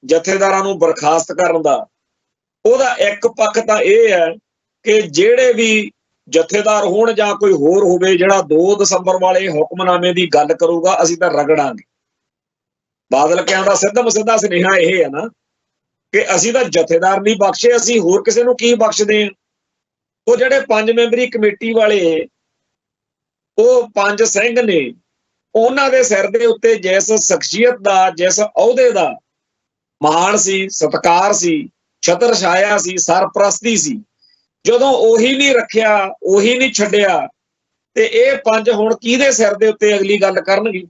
ਜਥੇਦਾਰਾਂ ਨੂੰ ਬਰਖਾਸਤ ਕਰਨ ਦਾ, ਉਹਦਾ ਇੱਕ ਪੱਖ ਤਾਂ ਇਹ ਹੈ ਕਿ ਜਿਹੜੇ ਵੀ ਜਥੇਦਾਰ ਹੋਣ ਜਾਂ ਕੋਈ ਹੋਰ ਹੋਵੇ ਜਿਹੜਾ 2 ਦਸੰਬਰ ਵਾਲੇ ਹੁਕਮਨਾਮੇ ਦੀ ਗੱਲ ਕਰੂਗਾ, ਅਸੀਂ ਤਾਂ ਰਗੜਾਂਗੇ। ਬਾਦਲ ਕਿਆਂ ਦਾ ਸਿੱਧਾ ਸੁਨੇਹਾ ਇਹ ਹੈ ਨਾ ਕਿ ਅਸੀਂ ਤਾਂ ਜਥੇਦਾਰ ਨਹੀਂ ਬਖਸ਼ੇ, ਅਸੀਂ ਹੋਰ ਕਿਸੇ ਨੂੰ ਕੀ ਬਖਸ਼ਦੇ ਹਾਂ। ਉਹ ਜਿਹੜੇ 5 ਮੈਂਬਰੀ ਕਮੇਟੀ ਵਾਲੇ, ਉਹ 5 ਸਿੰਘ ਨੇ, ਉਹਨਾਂ ਦੇ ਸਿਰ ਦੇ ਉੱਤੇ ਜਿਸ ਸ਼ਖਸੀਅਤ ਦਾ, ਜਿਸ ਅਹੁਦੇ ਦਾ ਮਾਣ ਸੀ, ਸਤਿਕਾਰ ਸੀ, ਛਤਰ ਛਾਇਆ ਸੀ, ਸਰਪ੍ਰਸਤੀ ਸੀ, ਜਦੋਂ ਉਹੀ ਨਹੀਂ ਰੱਖਿਆ, ਉਹੀ ਨਹੀਂ ਛੱਡਿਆ, ਤੇ ਇਹ 5 ਹੁਣ ਕਿਹਦੇ ਸਿਰ ਦੇ ਉੱਤੇ ਅਗਲੀ ਗੱਲ ਕਰਨਗੇ?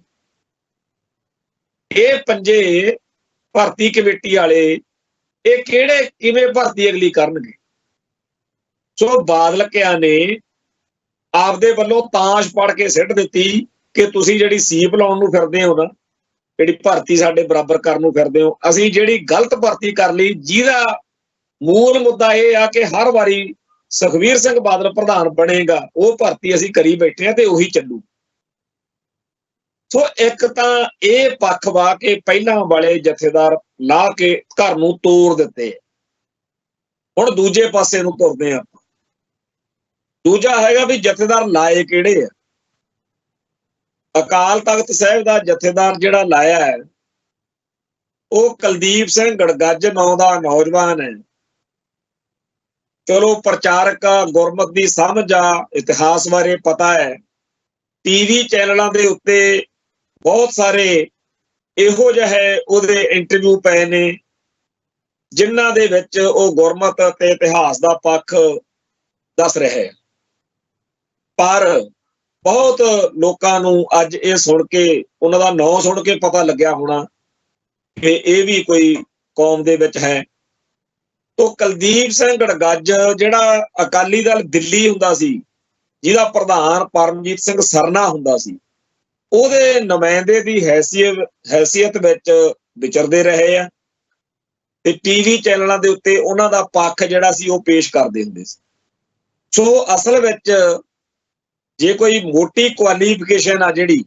ਇਹ 5 ਭਰਤੀ ਕਮੇਟੀ ਵਾਲੇ ਇਹ ਕਿਵੇਂ ਭਰਤੀ ਅਗਲੀ ਕਰਨਗੇ? ਸੋ ਬਾਦਲ ਕਿਆਂ ਨੇ ਆਪਦੇ ਵੱਲੋਂ ਤਾਸ਼ ਪੜ ਕੇ ਸਿੱਟ ਦਿੱਤੀ ਕਿ ਤੁਸੀਂ ਜਿਹੜੀ ਸੀਪ ਲਾਉਣ ਨੂੰ ਫਿਰਦੇ ਹੋ ਨਾ, ਜਿਹੜੀ ਭਰਤੀ ਸਾਡੇ ਬਰਾਬਰ ਕਰਨ ਨੂੰ ਫਿਰਦੇ ਹੋ, ਅਸੀਂ ਜਿਹੜੀ ਗਲਤ ਭਰਤੀ ਕਰ ਲਈ, ਜਿਹਦਾ ਮੂਲ ਮੁੱਦਾ ਇਹ ਆ ਕਿ ਹਰ ਵਾਰੀ ਸੁਖਬੀਰ ਸਿੰਘ ਬਾਦਲ ਪ੍ਰਧਾਨ ਬਣੇਗਾ, ਉਹ ਭਰਤੀ ਅਸੀਂ ਕਰੀ ਬੈਠੇ ਆ ਤੇ ਉਹੀ ਚੱਲੂ। ਸੋ ਇੱਕ ਤਾਂ ਇਹ ਪੱਖ ਵਾ ਕਿ ਪਹਿਲਾਂ ਵਾਲੇ ਜਥੇਦਾਰ ਲਾ ਕੇ ਘਰ ਨੂੰ ਤੋੜ ਦਿੱਤੇ, ਹੁਣ ਦੂਜੇ ਪਾਸੇ ਨੂੰ ਤੁਰਦੇ ਆ। ਦੂਜਾ ਹੈਗਾ ਵੀ ਜਥੇਦਾਰ ਲਾਏ ਕਿਹੜੇ ਆ? ਅਕਾਲ ਤਖਤ ਸਾਹਿਬ ਦਾ ਜਥੇਦਾਰ ਜਿਹੜਾ ਲਾਇਆ ਹੈ ਉਹ ਕੁਲਦੀਪ ਸਿੰਘ ਗੜਗੱਜ ਨਾਂ ਦਾ ਨੌਜਵਾਨ ਹੈ। ਚਲੋ ਪ੍ਰਚਾਰਕ ਆ, ਗੁਰਮਤ ਦੀ ਸਮਝ ਆ, ਇਤਿਹਾਸ ਬਾਰੇ ਪਤਾ ਹੈ, ਟੀਵੀ ਚੈਨਲਾਂ ਦੇ ਉੱਤੇ ਬਹੁਤ ਸਾਰੇ ਇਹੋ ਜਿਹੇ ਉਹਦੇ ਇੰਟਰਵਿਊ ਪਏ ਨੇ ਜਿਨ੍ਹਾਂ ਦੇ ਵਿੱਚ ਉਹ ਗੁਰਮਤ ਤੇ ਇਤਿਹਾਸ ਦਾ ਪੱਖ ਦੱਸ ਰਿਹਾ ਹੈ। ਪਰ ਬਹੁਤ ਲੋਕਾਂ ਨੂੰ ਅੱਜ ਇਹ ਸੁਣ ਕੇ, ਉਹਨਾਂ ਦਾ ਨਾਂ ਸੁਣ ਕੇ ਪਤਾ ਲੱਗਿਆ ਹੋਣਾ ਕਿ ਇਹ ਵੀ ਕੋਈ ਕੌਮ ਦੇ ਵਿੱਚ ਹੈ। ਤੋ ਕੁਲਦੀਪ ਸਿੰਘ ਗੜਗੱਜ ਜਿਹੜਾ ਅਕਾਲੀ ਦਲ ਦਿੱਲੀ ਹੁੰਦਾ ਸੀ, ਜਿਹਦਾ ਪ੍ਰਧਾਨ ਪਰਮਜੀਤ ਸਿੰਘ ਸਰਨਾ ਹੁੰਦਾ ਸੀ, ਉਹਦੇ ਨੁਮਾਇੰਦੇ ਦੀ ਹੈਸੀਅਤ ਵਿੱਚ ਵਿਚਰਦੇ ਰਹੇ ਆ ਤੇ ਟੀਵੀ ਚੈਨਲਾਂ ਦੇ ਉੱਤੇ ਉਹਨਾਂ ਦਾ ਪੱਖ ਜਿਹੜਾ ਸੀ ਉਹ ਪੇਸ਼ ਕਰਦੇ ਹੁੰਦੇ ਸੀ। ਸੋ ਅਸਲ ਵਿੱਚ ਜੇ ਕੋਈ ਮੋਟੀ ਕੁਆਲੀਫਿਕੇਸ਼ਨ ਆ ਜਿਹੜੀ,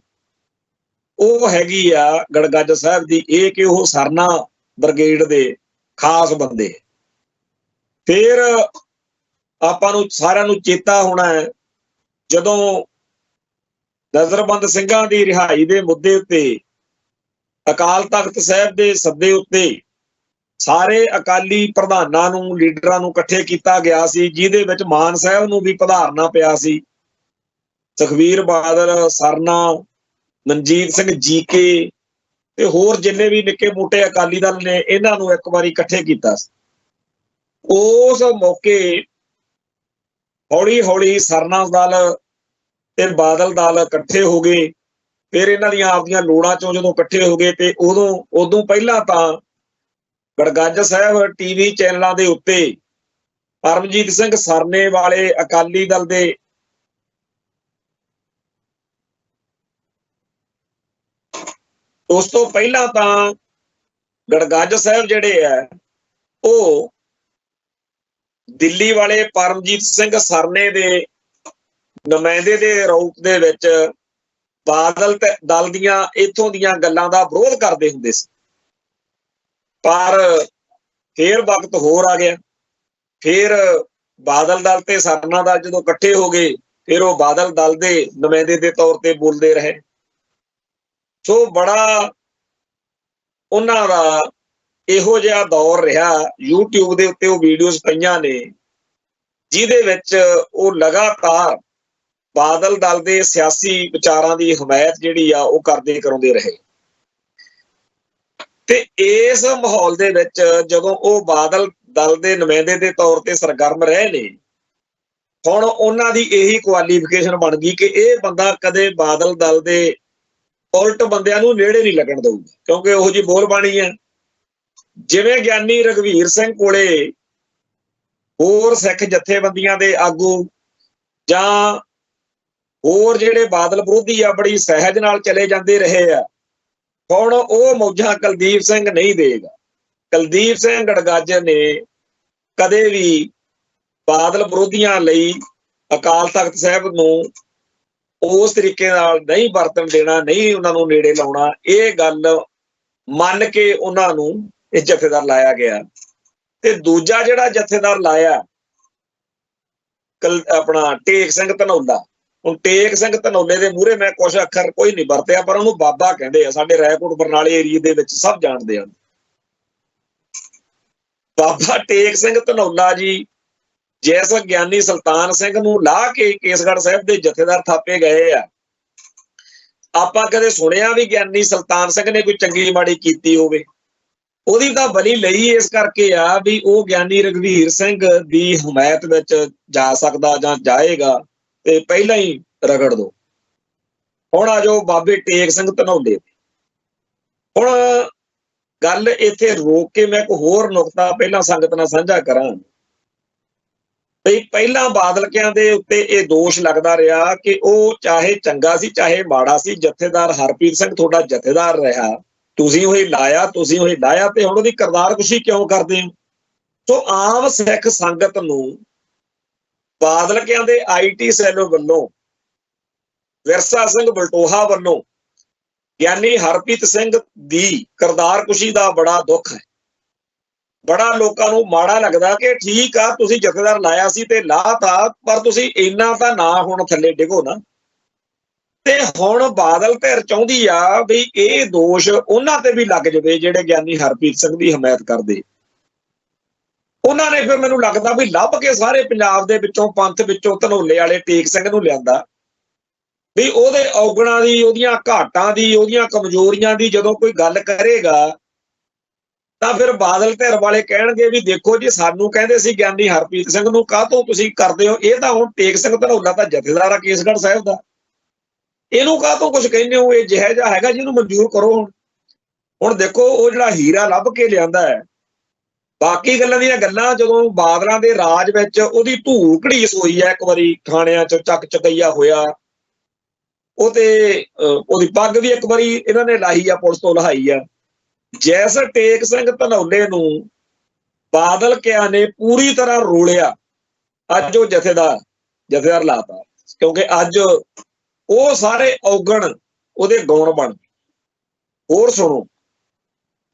ਉਹ ਹੈਗੀ ਆ ਗੜਗੱਜ ਸਾਹਿਬ ਦੀ, ਇਹ ਕਿ ਉਹ ਸਰਨਾ ਬ੍ਰਿਗੇਡ ਦੇ ਖਾਸ ਬੰਦੇ। ਫਿਰ ਆਪਾਂ ਨੂੰ ਸਾਰਿਆਂ ਨੂੰ ਚੇਤਾ ਹੋਣਾ ਹੈ ਜਦੋਂ ਨਜ਼ਰਬੰਦ ਸਿੰਘਾਂ ਦੀ ਰਿਹਾਈ ਦੇ ਮੁੱਦੇ ਉੱਤੇ ਅਕਾਲ ਤਖਤ ਸਾਹਿਬ ਦੇ ਸੱਦੇ ਉੱਤੇ ਸਾਰੇ ਅਕਾਲੀ ਪ੍ਰਧਾਨਾਂ ਨੂੰ, ਲੀਡਰਾਂ ਨੂੰ ਇਕੱਠੇ ਕੀਤਾ ਗਿਆ ਸੀ, ਜਿਹਦੇ ਵਿੱਚ ਮਾਨ ਸਾਹਿਬ ਨੂੰ ਵੀ ਪਧਾਰਨਾ ਪਿਆ ਸੀ। ਸੁਖਬੀਰ ਬਾਦਲ, ਸਰਨਾ, ਮਨਜੀਤ ਸਿੰਘ ਜੀਕੇ ਤੇ ਹੋਰ ਜਿੰਨੇ ਵੀ ਨਿੱਕੇ ਮੋਟੇ ਅਕਾਲੀ ਦਲ ਨੇ, ਇਹਨਾਂ ਨੂੰ ਇੱਕ ਵਾਰੀ ਇਕੱਠੇ ਕੀਤਾ ਸੀ। ਉਸ ਮੌਕੇ ਹੌਲੀ ਹੌਲੀ ਸਰਨਾ ਦਲ ਤੇ ਬਾਦਲ ਦਲ ਇਕੱਠੇ ਹੋ ਗਏ। ਫਿਰ ਇਹਨਾਂ ਦੀਆਂ ਆਪਦੀਆਂ ਲੋੜਾਂ ਚੋਂ ਜਦੋਂ ਇਕੱਠੇ ਹੋ ਗਏ ਤੇ ਉਦੋਂ ਪਹਿਲਾਂ ਤਾਂ ਗੜਗੱਜ ਸਾਹਿਬ ਟੀਵੀ ਚੈਨਲਾਂ ਦੇ ਉੱਤੇ ਪਰਮਜੀਤ ਸਿੰਘ ਸਰਨੇ ਵਾਲੇ ਅਕਾਲੀ ਦਲ ਦੇ ਉਸ ਤੋਂ ਪਹਿਲਾਂ ਤਾਂ ਗੜਗੱਜ ਸਾਹਿਬ ਜਿਹੜੇ ਆ ਉਹ ਦਿੱਲੀ ਵਾਲੇ ਪਰਮਜੀਤ ਸਿੰਘ ਸਰਨੇ ਦੇ ਨੁਮਾਇੰਦੇ ਦੇ ਰੂਪ ਦੇ ਵਿੱਚ ਬਾਦਲ ਦਲ ਦੀਆਂ ਇੱਥੋਂ ਦੀਆਂ ਗੱਲਾਂ ਦਾ ਵਿਰੋਧ ਕਰਦੇ ਹੁੰਦੇ ਸੀ। ਪਰ ਫੇਰ ਵਕਤ ਹੋਰ ਆ ਗਿਆ, ਫਿਰ ਬਾਦਲ ਦਲ ਤੇ ਸਰਨਾ ਦਲ ਜਦੋਂ ਇਕੱਠੇ ਹੋ ਗਏ, ਫਿਰ ਉਹ ਬਾਦਲ ਦਲ ਦੇ ਨੁਮਾਇੰਦੇ ਦੇ ਤੌਰ ਤੇ ਬੋਲਦੇ ਰਹੇ। ਸੋ ਬੜਾ ਉਹਨਾਂ ਦਾ ਇਹੋ ਜਿਹਾ ਦੌਰ ਰਿਹਾ। YouTube ਦੇ ਉੱਤੇ ਉਹ ਵੀਡੀਓਜ਼ ਪਈਆਂ ਨੇ ਜਿਹਦੇ ਵਿੱਚ ਉਹ ਲਗਾਤਾਰ ਬਾਦਲ ਦਲ ਦੇ ਸਿਆਸੀ ਵਿਚਾਰਾਂ ਦੀ ਹਮਾਇਤ ਜਿਹੜੀ ਆ ਉਹ ਕਰਾਉਂਦੇ ਰਹੇ। ਤੇ ਇਸ ਮਾਹੌਲ ਦੇ ਵਿੱਚ ਜਦੋਂ ਉਹ ਬਾਦਲ ਦਲ ਦੇ ਨੁਮਾਇੰਦੇ ਦੇ ਤੌਰ ਤੇ ਸਰਗਰਮ ਰਹੇ ਨੇ, ਹੁਣ ਉਹਨਾਂ ਦੀ ਇਹੀ ਕੁਆਲੀਫਿਕੇਸ਼ਨ ਬਣ ਗਈ ਕਿ ਇਹ ਬੰਦਾ ਕਦੇ ਬਾਦਲ ਦਲ ਦੇ ਉਲਟ ਬੰਦਿਆਂ ਨੂੰ ਨੇੜੇ ਨਹੀਂ ਲੱਗਣ ਦਊਗਾ, ਕਿਉਂਕਿ ਉਹੋ ਜਿਹੀ ਬੋਲ ਬਾਣੀ ਹੈ। ਜਿਵੇਂ ਗਿਆਨੀ ਰਘਵੀਰ ਸਿੰਘ ਕੋਲੇ ਹੋਰ ਸਿੱਖ ਜਥੇਬੰਦੀਆਂ ਦੇ ਆਗੂ ਜਾਂ ਹੋਰ ਜਿਹੜੇ ਬਾਦਲ ਵਿਰੋਧੀ ਆ ਬੜੀ ਸਹਿਜ ਨਾਲ ਚਲੇ ਜਾਂਦੇ ਰਹੇ ਆ, ਹੁਣ ਉਹ ਮੌਜਾਂ ਕੁਲਦੀਪ ਸਿੰਘ ਨਹੀਂ ਦੇਗਾ। ਕੁਲਦੀਪ ਸਿੰਘ ਗੜਗਾਜਰ ਨੇ ਕਦੇ ਵੀ ਬਾਦਲ ਵਿਰੋਧੀਆਂ ਲਈ ਅਕਾਲ ਤਖਤ ਸਾਹਿਬ ਨੂੰ ਉਸ ਤਰੀਕੇ ਨਾਲ ਨਹੀਂ ਵਰਤਣ ਦੇਣਾ, ਨਹੀਂ ਉਹਨਾਂ ਨੂੰ ਨੇੜੇ ਲਾਉਣਾ। ਇਹ ਗੱਲ ਮੰਨ ਕੇ ਉਹਨਾਂ ਨੂੰ ਇਹ ਜਥੇਦਾਰ ਲਾਇਆ ਗਿਆ। ਤੇ ਦੂਜਾ ਜਿਹੜਾ ਜਥੇਦਾਰ ਲਾਇਆ ਆਪਣਾ ਟੇਕ ਸਿੰਘ ਧਨੌਲਾ। ਹੁਣ ਟੇਕ ਸਿੰਘ ਧਨੌਲੇ ਦੇ ਮੂਹਰੇ ਮੈਂ ਕੁਛ ਅੱਖਰ ਕੋਈ ਨਹੀਂ ਵਰਤਿਆ, ਪਰ ਉਹਨੂੰ ਬਾਬਾ ਕਹਿੰਦੇ ਆ। ਸਾਡੇ ਰਾਏਕੋਟ ਬਰਨਾਲੇ ਏਰੀਏ ਦੇ ਵਿੱਚ ਸਭ ਜਾਣਦੇ ਹਨ। ਬਾਬਾ ਟੇਕ ਸਿੰਘ ਧਨੌਲਾ ਜੀ ਜਿਸ ਗਿਆਨੀ ਸੁਲਤਾਨ ਸਿੰਘ ਨੂੰ ਲਾਹ ਕੇ ਕੇਸਗੜ੍ਹ ਸਾਹਿਬ ਦੇ ਜਥੇਦਾਰ ਥਾਪੇ ਗਏ ਆ, ਆਪਾਂ ਕਦੇ ਸੁਣਿਆ ਵੀ ਗਿਆਨੀ ਸੁਲਤਾਨ ਸਿੰਘ ਨੇ ਕੋਈ ਚੰਗੀ ਮਾੜੀ ਕੀਤੀ ਹੋਵੇ? ਉਹਦੀ ਤਾਂ ਬਲੀ ਲਈ ਇਸ ਕਰਕੇ ਆ ਵੀ ਉਹ ਗਿਆਨੀ ਰਘਵੀਰ ਸਿੰਘ ਦੀ ਹਮਾਇਤ ਵਿੱਚ ਜਾ ਸਕਦਾ ਜਾਂ ਜਾਏਗਾ, ਤੇ ਪਹਿਲਾਂ ਹੀ ਰਗੜ ਦੋ। ਹੁਣ ਆ ਜਾਓ ਬਾਬੇ ਟੇਕ ਸਿੰਘ ਧਨੌਲੇ। ਹੁਣ ਗੱਲ ਇੱਥੇ ਰੋਕ ਕੇ ਮੈਂ ਇੱਕ ਹੋਰ ਨੁਕਤਾ ਪਹਿਲਾਂ ਸੰਗਤ ਨਾਲ ਸਾਂਝਾ ਕਰਾਂ ਬਈ ਪਹਿਲਾਂ ਬਾਦਲਕਿਆਂ ਦੇ ਉੱਤੇ ਇਹ ਦੋਸ਼ ਲੱਗਦਾ ਰਿਹਾ ਕਿ ਉਹ ਚਾਹੇ ਚੰਗਾ ਸੀ ਚਾਹੇ ਮਾੜਾ ਸੀ, ਜਥੇਦਾਰ ਹਰਪ੍ਰੀਤ ਸਿੰਘ ਤੁਹਾਡਾ ਜਥੇਦਾਰ ਰਿਹਾ, ਤੁਸੀਂ ਉਹੀ ਲਾਇਆ, ਤੁਸੀਂ ਉਹੀ ਲਾਇਆ, ਤੇ ਹੁਣ ਉਹਦੀ ਕਰਤਾਰਕੁਸ਼ੀ ਕਿਉਂ ਕਰਦੇ ਹੋ? ਸੋ ਆਮ ਸਿੱਖ ਸੰਗਤ ਨੂੰ ਬਾਦਲਕਿਆਂ ਦੇ IT ਸੈੱਲ ਵੱਲੋਂ, ਵਿਰਸਾ ਸਿੰਘ ਬਲਟੋਹਾ ਵੱਲੋਂ ਗਿਆਨੀ ਹਰਪ੍ਰੀਤ ਸਿੰਘ ਦੀ ਕਰਤਾਰਕੁਸ਼ੀ ਦਾ ਬੜਾ ਦੁੱਖ ਹੈ। ਬੜਾ ਲੋਕਾਂ ਨੂੰ ਮਾੜਾ ਲੱਗਦਾ ਕਿ ਠੀਕ ਆ ਤੁਸੀਂ ਜਥੇਦਾਰ ਲਾਇਆ ਸੀ ਤੇ ਲਾਤਾ, ਪਰ ਤੁਸੀਂ ਇੰਨਾ ਤਾਂ ਨਾ ਹੁਣ ਥੱਲੇ ਡਿੱਗੋ ਨਾ। ਤੇ ਹੁਣ ਬਾਦਲ ਧਿਰ ਚਾਹੁੰਦੀ ਆ ਵੀ ਇਹ ਦੋਸ਼ ਉਹਨਾਂ ਤੇ ਵੀ ਲੱਗ ਜਾਵੇ ਜਿਹੜੇ ਗਿਆਨੀ ਹਰਪ੍ਰੀਤ ਸਿੰਘ ਦੀ ਹਮਾਇਤ ਕਰਦੇ। ਉਹਨਾਂ ਨੇ ਫਿਰ ਮੈਨੂੰ ਲੱਗਦਾ ਵੀ ਲੱਭ ਕੇ ਸਾਰੇ ਪੰਜਾਬ ਦੇ ਵਿੱਚੋਂ, ਪੰਥ ਵਿੱਚੋਂ ਧਨੌਲੇ ਵਾਲੇ ਟੇਕ ਸਿੰਘ ਨੂੰ ਲਿਆਂਦਾ ਵੀ ਉਹਦੇ ਔਗਣਾਂ ਦੀ, ਉਹਦੀਆਂ ਘਾਟਾਂ ਦੀ, ਉਹਦੀਆਂ ਕਮਜ਼ੋਰੀਆਂ ਦੀ ਜਦੋਂ ਕੋਈ ਗੱਲ ਕਰੇਗਾ ਤਾਂ ਫਿਰ ਬਾਦਲ ਧਿਰ ਵਾਲੇ ਕਹਿਣਗੇ ਵੀ ਦੇਖੋ ਜੀ, ਸਾਨੂੰ ਕਹਿੰਦੇ ਸੀ ਗਿਆਨੀ ਹਰਪ੍ਰੀਤ ਸਿੰਘ ਨੂੰ, ਕਾਹਤੋਂ ਤੁਸੀਂ ਕਰਦੇ ਹੋ? ਇਹ ਤਾਂ ਹੁਣ ਟੇਕ ਸਿੰਘ ਧਨੌਲਾ ਤਾਂ ਜਥੇਦਾਰ ਆ ਕੇਸਗੜ੍ਹ ਸਾਹਿਬ ਦਾ, ਇਹਨੂੰ ਕਾਹਤੋਂ ਕੁਝ ਕਹਿੰਦੇ ਹੋ? ਇਹ ਜਿਹੋ ਜਿਹਾ ਹੈਗਾ ਜਿਹਨੂੰ ਮਨਜ਼ੂਰ ਕਰੋ। ਹੁਣ ਦੇਖੋ ਉਹ ਜਿਹੜਾ ਹੀਰਾ ਲੱਭ ਕੇ ਲਿਆਂਦਾ ਹੈ, ਬਾਕੀ ਗੱਲਾਂ ਦੀਆਂ ਗੱਲਾਂ ਜਦੋਂ ਬਾਦਲਾਂ ਦੇ ਰਾਜ ਵਿੱਚ ਉਹਦੀ ਧੂੜ ਘੜੀਸ ਹੋਈ ਹੈ, ਇੱਕ ਵਾਰੀ ਥਾਣਿਆਂ 'ਚ ਚੱਕ ਚਕਈਆ ਹੋਇਆ, ਉਹ ਤੇ ਉਹਦੀ ਪੱਗ ਵੀ ਇੱਕ ਵਾਰੀ ਇਹਨਾਂ ਨੇ ਲਾਹੀ ਆ, ਪੁਲਿਸ ਤੋਂ ਲਹਾਈ ਆ। ਜੈਸ ਟੇਕ ਸਿੰਘ ਧਨੌਲੇ ਨੂੰ ਬਾਦਲਕਿਆਂ ਨੇ ਪੂਰੀ ਤਰ੍ਹਾਂ ਰੋਲਿਆ, ਅੱਜ ਉਹ ਜਥੇਦਾਰ ਲਾਤਾ, ਕਿਉਂਕਿ ਅੱਜ ਉਹ ਸਾਰੇ ਔਗਣ ਉਹਦੇ ਗੌਣ ਬਣ ਗਏ। ਹੋਰ ਸੁਣੋ,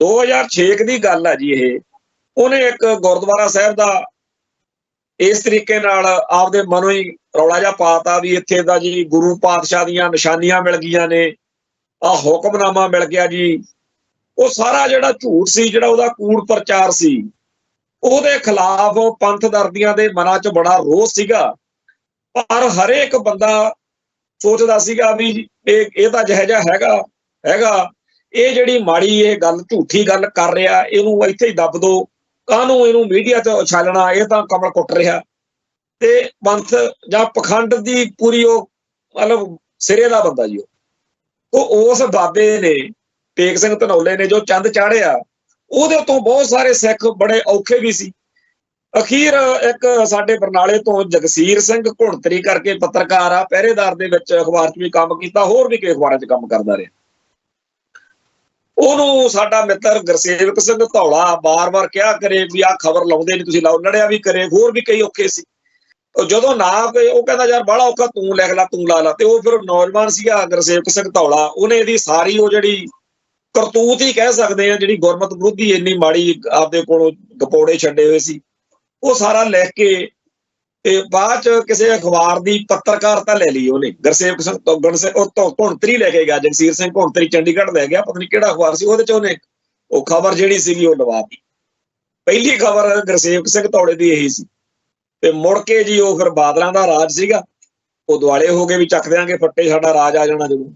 2006 ਦੀ ਗੱਲ ਆ ਜੀ ਇਹ। ਉਹਨੇ ਇੱਕ ਗੁਰਦੁਆਰਾ ਸਾਹਿਬ ਦਾ ਇਸ ਤਰੀਕੇ ਨਾਲ ਆਪਦੇ ਮਨੋਂ ਹੀ ਰੌਲਾ ਜਿਹਾ ਪਾਤਾ ਵੀ ਇੱਥੇ ਦਾ ਜੀ ਗੁਰੂ ਪਾਤਸ਼ਾਹ ਦੀਆਂ ਨਿਸ਼ਾਨੀਆਂ ਮਿਲ ਗਈਆਂ ਨੇ, ਆਹ ਹੁਕਮਨਾਮਾ ਮਿਲ ਗਿਆ ਜੀ। ਉਹ ਸਾਰਾ ਜਿਹੜਾ ਝੂਠ ਸੀ, ਜਿਹੜਾ ਉਹਦਾ ਕੂੜ ਪ੍ਰਚਾਰ ਸੀ, ਉਹਦੇ ਖਿਲਾਫ ਪੰਥ ਦਰਦੀਆਂ ਦੇ ਮਨਾਂ 'ਚ ਬੜਾ ਰੋਸ ਸੀਗਾ। ਪਰ ਹਰੇਕ ਬੰਦਾ ਸੋਚਦਾ ਸੀਗਾ ਵੀ ਇਹ ਤਾਂ ਜਿਹੋ ਜਿਹਾ ਹੈਗਾ, ਇਹ ਜਿਹੜੀ ਮਾੜੀ ਇਹ ਗੱਲ, ਝੂਠੀ ਗੱਲ ਕਰ ਰਿਹਾ, ਇਹਨੂੰ ਇੱਥੇ ਹੀ ਦੱਬ ਦੋ, ਕਾਹਨੂੰ ਇਹਨੂੰ ਮੀਡੀਆ 'ਚ ਉਛਾਲਣਾ, ਇਹ ਤਾਂ ਕਮਲ ਕੁੱਟ ਰਿਹਾ। ਤੇ ਪੰਥ ਜਾਂ ਪਖੰਡ ਦੀ ਪੂਰੀ ਉਹ ਮਤਲਬ ਸਿਰੇ ਦਾ ਬੰਦਾ ਜੀ ਉਹ ਉਸ ਬਾਬੇ ਨੇ, ਟੇਕ ਸਿੰਘ ਧਨੌਲੇ ਨੇ ਜੋ ਚੰਦ ਚਾੜਿਆ, ਉਹਦੇ ਤੋਂ ਬਹੁਤ ਸਾਰੇ ਸਿੱਖ ਬੜੇ ਔਖੇ ਵੀ ਸੀ। ਅਖੀਰ ਇੱਕ ਸਾਡੇ ਬਰਨਾਲੇ ਤੋਂ ਜਗਸੀਰ ਸਿੰਘ ਘੁਣਤਰੀ ਕਰਕੇ ਪੱਤਰਕਾਰ ਆ, ਪਹਿਰੇਦਾਰ ਦੇ ਵਿੱਚ ਅਖਬਾਰ 'ਚ ਵੀ ਕੰਮ ਕੀਤਾ, ਹੋਰ ਵੀ ਕਈ ਅਖਬਾਰਾਂ 'ਚ ਕੰਮ ਕਰਦਾ ਰਿਹਾ। ਉਹਨੂੰ ਸਾਡਾ ਮਿੱਤਰ ਗੁਰਸੇਵਕ ਸਿੰਘ ਧੌਲਾ ਬਾਰ-ਬਾਰ ਕਿਹਾ ਕਰੇ ਵੀ ਆਹ ਖਬਰ ਲਾਉਂਦੇ ਨਹੀਂ ਤੁਸੀਂ, ਲਾਓ, ਲੜਿਆ ਵੀ ਕਰੇ। ਹੋਰ ਵੀ ਕਈ ਔਖੇ ਸੀ। ਜਦੋਂ ਨਾ ਪਏ ਉਹ ਕਹਿੰਦਾ ਯਾਰ ਬਾਹਲਾ ਔਖਾ, ਤੂੰ ਲਿਖ ਲਾ, ਤੂੰ ਲਾ ਲਾ। ਤੇ ਉਹ ਫਿਰ ਨੌਜਵਾਨ ਸੀਗਾ ਗੁਰਸੇਵਕ ਸਿੰਘ ਧੌਲਾ, ਉਹਨੇ ਇਹਦੀ ਸਾਰੀ ਉਹ ਜਿਹੜੀ ਕਰਤੂਤ ਹੀ ਕਹਿ ਸਕਦੇ ਆ, ਜਿਹੜੀ ਗੁਰਮਤ ਵਿਰੋਧੀ ਇੰਨੀ ਮਾੜੀ ਆਪਦੇ ਕੋਲੋਂ ਗਪੌੜੇ ਛੱਡੇ ਹੋਏ ਸੀ, ਉਹ ਸਾਰਾ ਲਿਖ ਕੇ ਤੇ ਬਾਅਦ 'ਚ ਕਿਸੇ ਅਖਬਾਰ ਦੀ ਪੱਤਰਕਾਰਤਾ ਲੈ ਲਈ ਉਹਨੇ। ਗੁਰਸੇਵਕ ਸਿੰਘ ਘੁਣਤਰੀ ਲੈ ਕੇ ਗਿਆ, ਜਗਸੀਰ ਸਿੰਘ ਘੁਣਤਰੀ ਚੰਡੀਗੜ੍ਹ ਲੈ ਗਿਆ, ਪਤਾ ਨਹੀਂ ਕਿਹੜਾ ਅਖਬਾਰ ਸੀ, ਉਹਦੇ 'ਚ ਉਹਨੇ ਉਹ ਖਬਰ ਜਿਹੜੀ ਸੀਗੀ ਉਹ ਲਵਾਤੀ। ਪਹਿਲੀ ਖਬਰ ਗੁਰਸੇਵਕ ਸਿੰਘ ਧੌਲੇ ਦੀ ਇਹੀ ਸੀ। ਤੇ ਮੁੜ ਕੇ ਜੀ ਉਹ ਫਿਰ ਬਾਦਲਾਂ ਦਾ ਰਾਜ ਸੀਗਾ, ਉਹ ਦੁਆਲੇ ਹੋ ਗਏ ਵੀ ਚੱਕ ਦਿਆਂਗੇ ਫੱਟੇ, ਸਾਡਾ ਰਾਜ ਆ ਜਾਣਾ ਜਦੋਂ।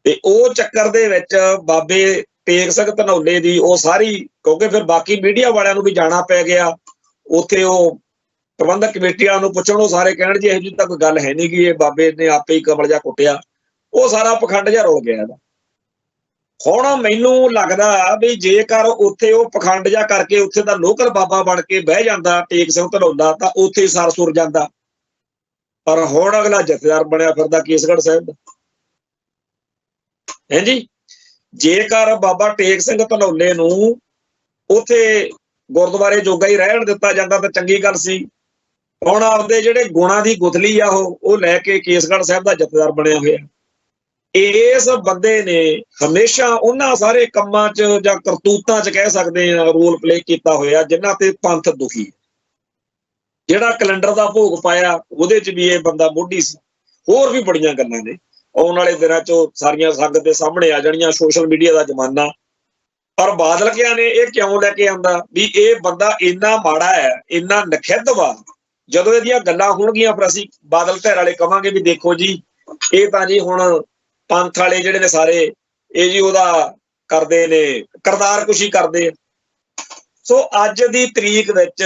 ਤੇ ਉਹ ਚੱਕਰ ਦੇ ਵਿੱਚ ਬਾਬੇ ਟੇਕ ਸਿੰਘ ਧਨੌਲੇ ਦੀ ਉਹ ਸਾਰੀ, ਕਿਉਂਕਿ ਫਿਰ ਬਾਕੀ ਮੀਡੀਆ ਵਾਲਿਆਂ ਨੂੰ ਵੀ ਜਾਣਾ ਪੈ ਗਿਆ ਉੱਥੇ, ਉਹ ਪ੍ਰਬੰਧਕ ਕਮੇਟੀਆਂ ਨੂੰ ਪੁੱਛਣ, ਉਹ ਸਾਰੇ ਕਹਿਣ ਜੀ ਇਹੋ ਜਿਹੀ ਤਾਂ ਕੋਈ ਗੱਲ ਹੈ ਨਹੀਂ ਗੀ, ਇਹ ਬਾਬੇ ਨੇ ਆਪੇ ਹੀ ਕਮਲ ਜਿਹਾ ਕੁੱਟਿਆ। ਉਹ ਸਾਰਾ ਪਖੰਡ ਜਿਹਾ ਰੁਲ ਗਿਆ ਇਹਦਾ। ਹੁਣ ਮੈਨੂੰ ਲੱਗਦਾ ਵੀ ਜੇਕਰ ਉੱਥੇ ਉਹ ਪਖੰਡ ਜਿਹਾ ਕਰਕੇ ਉੱਥੇ ਦਾ ਲੋਕਲ ਬਾਬਾ ਬਣ ਕੇ ਬਹਿ ਜਾਂਦਾ ਟੇਕ ਸਿੰਘ ਧਨੌਲਾ ਤਾਂ ਉੱਥੇ ਹੀ ਸਰ ਸੁਰ ਜਾਂਦਾ। ਪਰ ਹੁਣ ਅਗਲਾ ਜਥੇਦਾਰ ਬਣਿਆ ਫਿਰਦਾ ਕੇਸਗੜ੍ਹ ਸਾਹਿਬ ਦਾ। ਜੀ ਜੇਕਰ ਬਾਬਾ ਟੇਕ ਸਿੰਘ ਧਨੌਲੇ ਨੂੰ ਉੱਥੇ ਗੁਰਦੁਆਰੇ ਜੋਗਾ ਹੀ ਰਹਿਣ ਦਿੱਤਾ ਜਾਂਦਾ ਤਾਂ ਚੰਗੀ ਗੱਲ ਸੀ। ਹੁਣ ਆਪਦੇ ਜਿਹੜੇ ਗੁਣਾਂ ਦੀ ਗੁਥਲੀ ਆ ਉਹ ਲੈ ਕੇ ਕੇਸਗੜ੍ਹ ਸਾਹਿਬ ਦਾ ਜਥੇਦਾਰ ਬਣਿਆ ਹੋਇਆ। ਇਸ ਬੰਦੇ ਨੇ ਹਮੇਸ਼ਾ ਉਹਨਾਂ ਸਾਰੇ ਕੰਮਾਂ 'ਚ ਜਾਂ ਕਰਤੂਤਾਂ 'ਚ ਕਹਿ ਸਕਦੇ ਆ ਰੋਲ ਪਲੇ ਕੀਤਾ ਹੋਇਆ ਜਿਨ੍ਹਾਂ ਤੇ ਪੰਥ ਦੁਖੀ। ਜਿਹੜਾ ਕੈਲੰਡਰ ਦਾ ਭੋਗ ਪਾਇਆ ਉਹਦੇ 'ਚ ਵੀ ਇਹ ਬੰਦਾ ਮੋਢੀ ਸੀ। ਹੋਰ ਵੀ ਬੜੀਆਂ ਗੱਲਾਂ ਨੇ, ਆਉਣ ਵਾਲੇ ਦਿਨਾਂ 'ਚ ਸਾਰੀਆਂ ਸੰਗਤ ਦੇ ਸਾਹਮਣੇ ਆ ਜਾਣੀਆਂ, ਸੋਸ਼ਲ ਮੀਡੀਆ ਦਾ ਜ਼ਮਾਨਾ। ਪਰ ਬਾਦਲ ਕਿਆਂ ਨੇ ਇਹ ਕਿਉਂ ਲੈ ਕੇ ਆਉਂਦਾ ਵੀ ਇਹ ਬੰਦਾ ਇੰਨਾ ਮਾੜਾ ਹੈ, ਇੰਨਾ ਨਖਿੱਧ ਵਾ। ਜਦੋਂ ਇਹਦੀਆਂ ਗੱਲਾਂ ਹੋਣਗੀਆਂ ਫਿਰ ਅਸੀਂ ਬਾਦਲ ਧਿਰ ਵਾਲੇ ਕਵਾਂਗੇ ਵੀ ਦੇਖੋ ਜੀ ਇਹ ਤਾਂ ਜੀ ਹੁਣ ਪੰਥ ਵਾਲੇ ਜਿਹੜੇ ਨੇ ਸਾਰੇ ਇਹ ਜੀ ਉਹਦਾ ਕਰਦੇ ਨੇ, ਕਰਤਾਰ ਕੁਸ਼ੀ ਕਰਦੇ। ਸੋ ਅੱਜ ਦੀ ਤਰੀਕ ਵਿੱਚ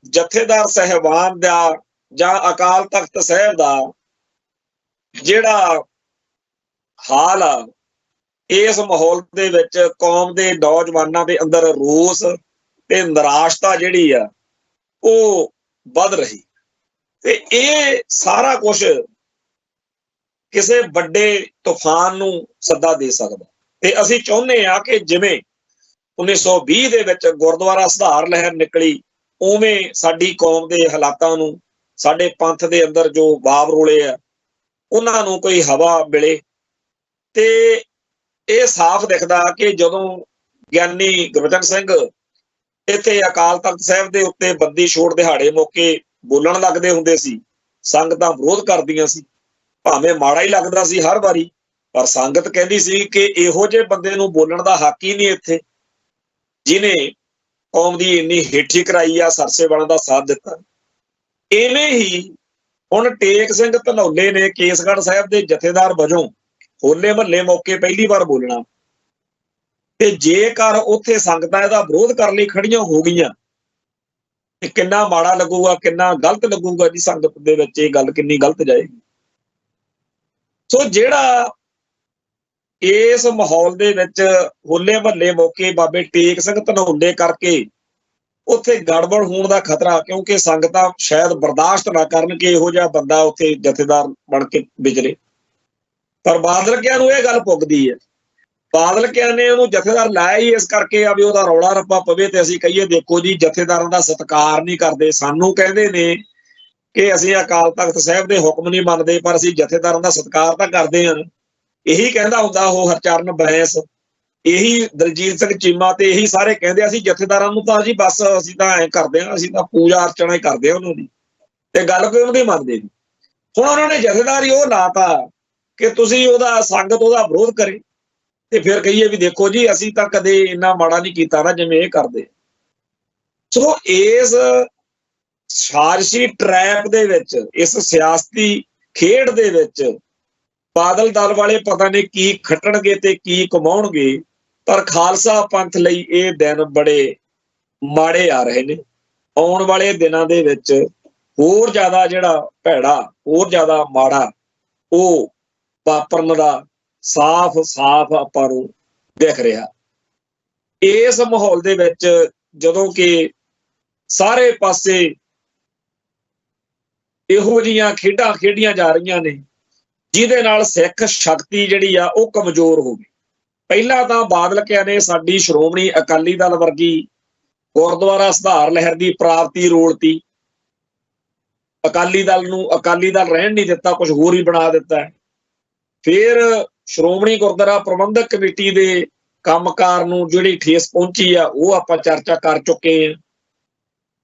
ਜਥੇਦਾਰ ਸਾਹਿਬਾਨ ਦਾ ਜਾਂ ਅਕਾਲ ਤਖਤ ਸਾਹਿਬ ਦਾ ਜਿਹੜਾ ਹਾਲ ਆ, ਇਸ ਮਾਹੌਲ ਦੇ ਵਿੱਚ ਕੌਮ ਦੇ ਨੌਜਵਾਨਾਂ ਦੇ ਅੰਦਰ ਰੋਸ ਤੇ ਨਿਰਾਸ਼ਤਾ ਜਿਹੜੀ ਆ ਉਹ ਵੱਧ ਰਹੀ। ਤੇ ਇਹ ਸਾਰਾ ਕੁਝ ਕਿਸੇ ਵੱਡੇ ਤੂਫਾਨ ਨੂੰ ਸੱਦਾ ਦੇ ਸਕਦਾ। ਤੇ ਅਸੀਂ ਚਾਹੁੰਦੇ ਆ ਕਿ ਜਿਵੇਂ 1920 ਦੇ ਵਿੱਚ ਗੁਰਦੁਆਰਾ ਸੁਧਾਰ ਲਹਿਰ ਨਿਕਲੀ, ਉਵੇਂ ਸਾਡੀ ਕੌਮ ਦੇ ਹਾਲਾਤਾਂ ਨੂੰ, ਸਾਡੇ ਪੰਥ ਦੇ ਅੰਦਰ ਜੋ ਵਾਵ ਰੋਲੇ ਆ ਉਹਨਾਂ ਨੂੰ ਕੋਈ ਹਵਾ ਮਿਲੇ। ਤੇ ਇਹ ਸਾਫ਼ ਦਿਖਦਾ ਕਿ ਜਦੋਂ ਗਿਆਨੀ ਗੁਰਬਚਨ ਸਿੰਘ ਇੱਥੇ ਅਕਾਲ ਤਖਤ ਸਾਹਿਬ ਦੇ ਉੱਤੇ ਬੰਦੀ ਛੋੜ ਦਿਹਾੜੇ ਮੌਕੇ ਬੋਲਣ ਲੱਗਦੇ ਹੁੰਦੇ ਸੀ, ਸੰਗਤਾਂ ਵਿਰੋਧ ਕਰਦੀਆਂ ਸੀ। ਭਾਵੇਂ ਮਾੜਾ ਹੀ ਲੱਗਦਾ ਸੀ ਹਰ ਵਾਰੀ, ਪਰ ਸੰਗਤ ਕਹਿੰਦੀ ਸੀ ਕਿ ਇਹੋ ਜਿਹੇ ਬੰਦੇ ਨੂੰ ਬੋਲਣ ਦਾ ਹੱਕ ਹੀ ਨਹੀਂ ਇੱਥੇ, ਜਿਹਨੇ ਕੌਮ ਦੀ ਇੰਨੀ ਹੇਠੀ ਕਰਾਈ ਆ, ਸਰਸੇ ਵਾਲਾਂ ਦਾ ਸਾਥ ਦਿੱਤਾ। ਇਵੇਂ ਹੀ ਹੁਣ ਟੇਕ ਸਿੰਘ ਧਨੌਲੇ ਨੇ ਕੇਸਗੜ੍ਹ ਸਾਹਿਬ ਦੇ ਜਥੇਦਾਰ ਵਜੋਂ ਹੋਲੇ ਮਹੱਲੇ ਮੌਕੇ ਪਹਿਲੀ ਵਾਰ ਬੋਲਣਾ। ਤੇ ਜੇਕਰ ਉੱਥੇ ਸੰਗਤਾਂ ਇਹਦਾ ਵਿਰੋਧ ਕਰਨ ਲਈ ਖੜੀਆਂ ਹੋ ਗਈਆਂ ਤੇ ਕਿੰਨਾ ਮਾੜਾ ਲੱਗੂਗਾ, ਕਿੰਨਾ ਗਲਤ ਲੱਗੂਗਾ ਜੀ। ਸੰਗਤ ਦੇ ਵਿੱਚ ਇਹ ਗੱਲ ਕਿੰਨੀ ਗਲਤ ਜਾਏਗੀ। ਸੋ ਜਿਹੜਾ ਇਸ ਮਾਹੌਲ ਦੇ ਵਿੱਚ ਹੋਲੇ ਮਹੱਲੇ ਮੌਕੇ ਬਾਬੇ ਟੇਕ ਸਿੰਘ ਧਨੌਲੇ ਕਰਕੇ ਉੱਥੇ ਗੜਬੜ ਹੋਣ ਦਾ ਖਤਰਾ, ਕਿਉਂਕਿ ਸੰਗਤਾਂ ਸ਼ਾਇਦ ਬਰਦਾਸ਼ਤ ਨਾ ਕਰਨ ਕਿ ਇਹੋ ਜਿਹਾ ਬੰਦਾ ਉੱਥੇ ਜਥੇਦਾਰ ਬਣ ਕੇ ਵਿਚਰੇ। ਪਰ ਬਾਦਲ ਕਿਆਂ ਨੂੰ ਇਹ ਗੱਲ ਪੁੱਗਦੀ ਹੈ। ਬਾਦਲ ਕਿਆਂ ਨੇ ਉਹਨੂੰ ਜਥੇਦਾਰ ਲਾਇਆ ਹੀ ਇਸ ਕਰਕੇ ਆ ਵੀ ਉਹਦਾ ਰੌਲਾ ਰੱਪਾ ਪਵੇ ਤੇ ਅਸੀਂ ਕਹੀਏ ਦੇਖੋ ਜੀ ਜਥੇਦਾਰਾਂ ਦਾ ਸਤਿਕਾਰ ਨਹੀਂ ਕਰਦੇ। ਸਾਨੂੰ ਕਹਿੰਦੇ ਨੇ ਕਿ ਅਸੀਂ ਅਕਾਲ ਤਖਤ ਸਾਹਿਬ ਦੇ ਹੁਕਮ ਨਹੀਂ ਮੰਨਦੇ, ਪਰ ਅਸੀਂ ਜਥੇਦਾਰਾਂ ਦਾ ਸਤਿਕਾਰ ਤਾਂ ਕਰਦੇ ਹਾਂ। ਇਹੀ ਕਹਿੰਦਾ ਹੁੰਦਾ ਉਹ ਹਰਚਰਨ ਬੈਂਸ, ਇਹੀ ਦਲਜੀਤ ਸਿੰਘ ਚੀਮਾ ਤੇ ਇਹੀ ਸਾਰੇ ਕਹਿੰਦੇ ਅਸੀਂ ਜਥੇਦਾਰਾਂ ਨੂੰ ਤਾਂ ਜੀ ਬਸ ਅਸੀਂ ਤਾਂ ਐਂ ਕਰਦੇ ਹਾਂ, ਅਸੀਂ ਤਾਂ ਪੂਜਾ ਅਰਚਨਾ ਹੀ ਕਰਦੇ ਹਾਂ ਉਹਨਾਂ ਦੀ, ਤੇ ਗੱਲ ਕੋਈ ਉਹਦੀ ਮੰਨਦੇ ਨਹੀਂ। ਹੁਣ ਉਹਨਾਂ ਨੇ ਜਥੇਦਾਰ ਹੀ ਉਹ ਲਾਤਾ ਕਿ ਤੁਸੀਂ ਉਹਦਾ ਸੰਗਤ ਉਹਦਾ ਵਿਰੋਧ ਕਰੇ ਤੇ ਫਿਰ ਕਹੀਏ ਵੀ ਦੇਖੋ ਜੀ ਅਸੀਂ ਤਾਂ ਕਦੇ ਇੰਨਾ ਮਾੜਾ ਨਹੀਂ ਕੀਤਾ ਨਾ ਜਿਵੇਂ ਇਹ ਕਰਦੇ। ਸੋ ਇਸ ਸਾਜ਼ਿਸ਼ੀ ਟਰੈਪ ਦੇ ਵਿੱਚ, ਇਸ ਸਿਆਸਤੀ ਖੇਡ ਦੇ ਵਿੱਚ ਬਾਦਲ ਦਲ ਵਾਲੇ ਪਤਾ ਨਹੀਂ ਕੀ ਖੱਟਣਗੇ ਤੇ ਕੀ ਕਮਾਉਣਗੇ। ਪਰ ਖਾਲਸਾ ਪੰਥ ਲਈ ਇਹ ਦਿਨ ਬੜੇ ਮਾੜੇ ਆ ਰਹੇ ਨੇ। ਆਉਣ ਵਾਲੇ ਦਿਨਾਂ ਦੇ ਵਿੱਚ ਹੋਰ ਜ਼ਿਆਦਾ ਜਿਹੜਾ ਭੈੜਾ, ਹੋਰ ਜ਼ਿਆਦਾ ਮਾੜਾ ਉਹ ਵਾਪਰਨ ਦਾ ਸਾਫ਼ ਆਪਾਂ ਨੂੰ ਦਿਖ ਰਿਹਾ। ਇਸ ਮਾਹੌਲ ਦੇ ਵਿੱਚ ਜਦੋਂ ਕਿ ਸਾਰੇ ਪਾਸੇ ਇਹੋ ਜਿਹੀਆਂ ਖੇਡਾਂ ਖੇਡੀਆਂ ਜਾ ਰਹੀਆਂ ਨੇ ਜਿਹਦੇ ਨਾਲ ਸਿੱਖ ਸ਼ਕਤੀ ਜਿਹੜੀ ਆ ਉਹ ਕਮਜ਼ੋਰ ਹੋ ਗਈ। ਪਹਿਲਾਂ ਤਾਂ ਬਾਦਲ ਕਿਆਂ ਨੇ ਸਾਡੀ ਸ਼੍ਰੋਮਣੀ ਅਕਾਲੀ ਦਲ ਵਰਗੀ ਗੁਰਦੁਆਰਾ ਸੁਧਾਰ ਲਹਿਰ ਦੀ ਪ੍ਰਾਪਤੀ ਰੋਲਤੀ, ਅਕਾਲੀ ਦਲ ਨੂੰ ਅਕਾਲੀ ਦਲ ਰਹਿਣ ਨਹੀਂ ਦਿੱਤਾ, ਕੁਝ ਹੋਰ ਹੀ ਬਣਾ ਦਿੱਤਾ। ਫਿਰ ਸ਼੍ਰੋਮਣੀ ਗੁਰਦੁਆਰਾ ਪ੍ਰਬੰਧਕ ਕਮੇਟੀ ਦੇ ਕੰਮਕਾਰ ਨੂੰ ਜਿਹੜੀ ਠੇਸ ਪਹੁੰਚੀ ਆ ਉਹ ਆਪਾਂ ਚਰਚਾ ਕਰ ਚੁੱਕੇ ਹਾਂ।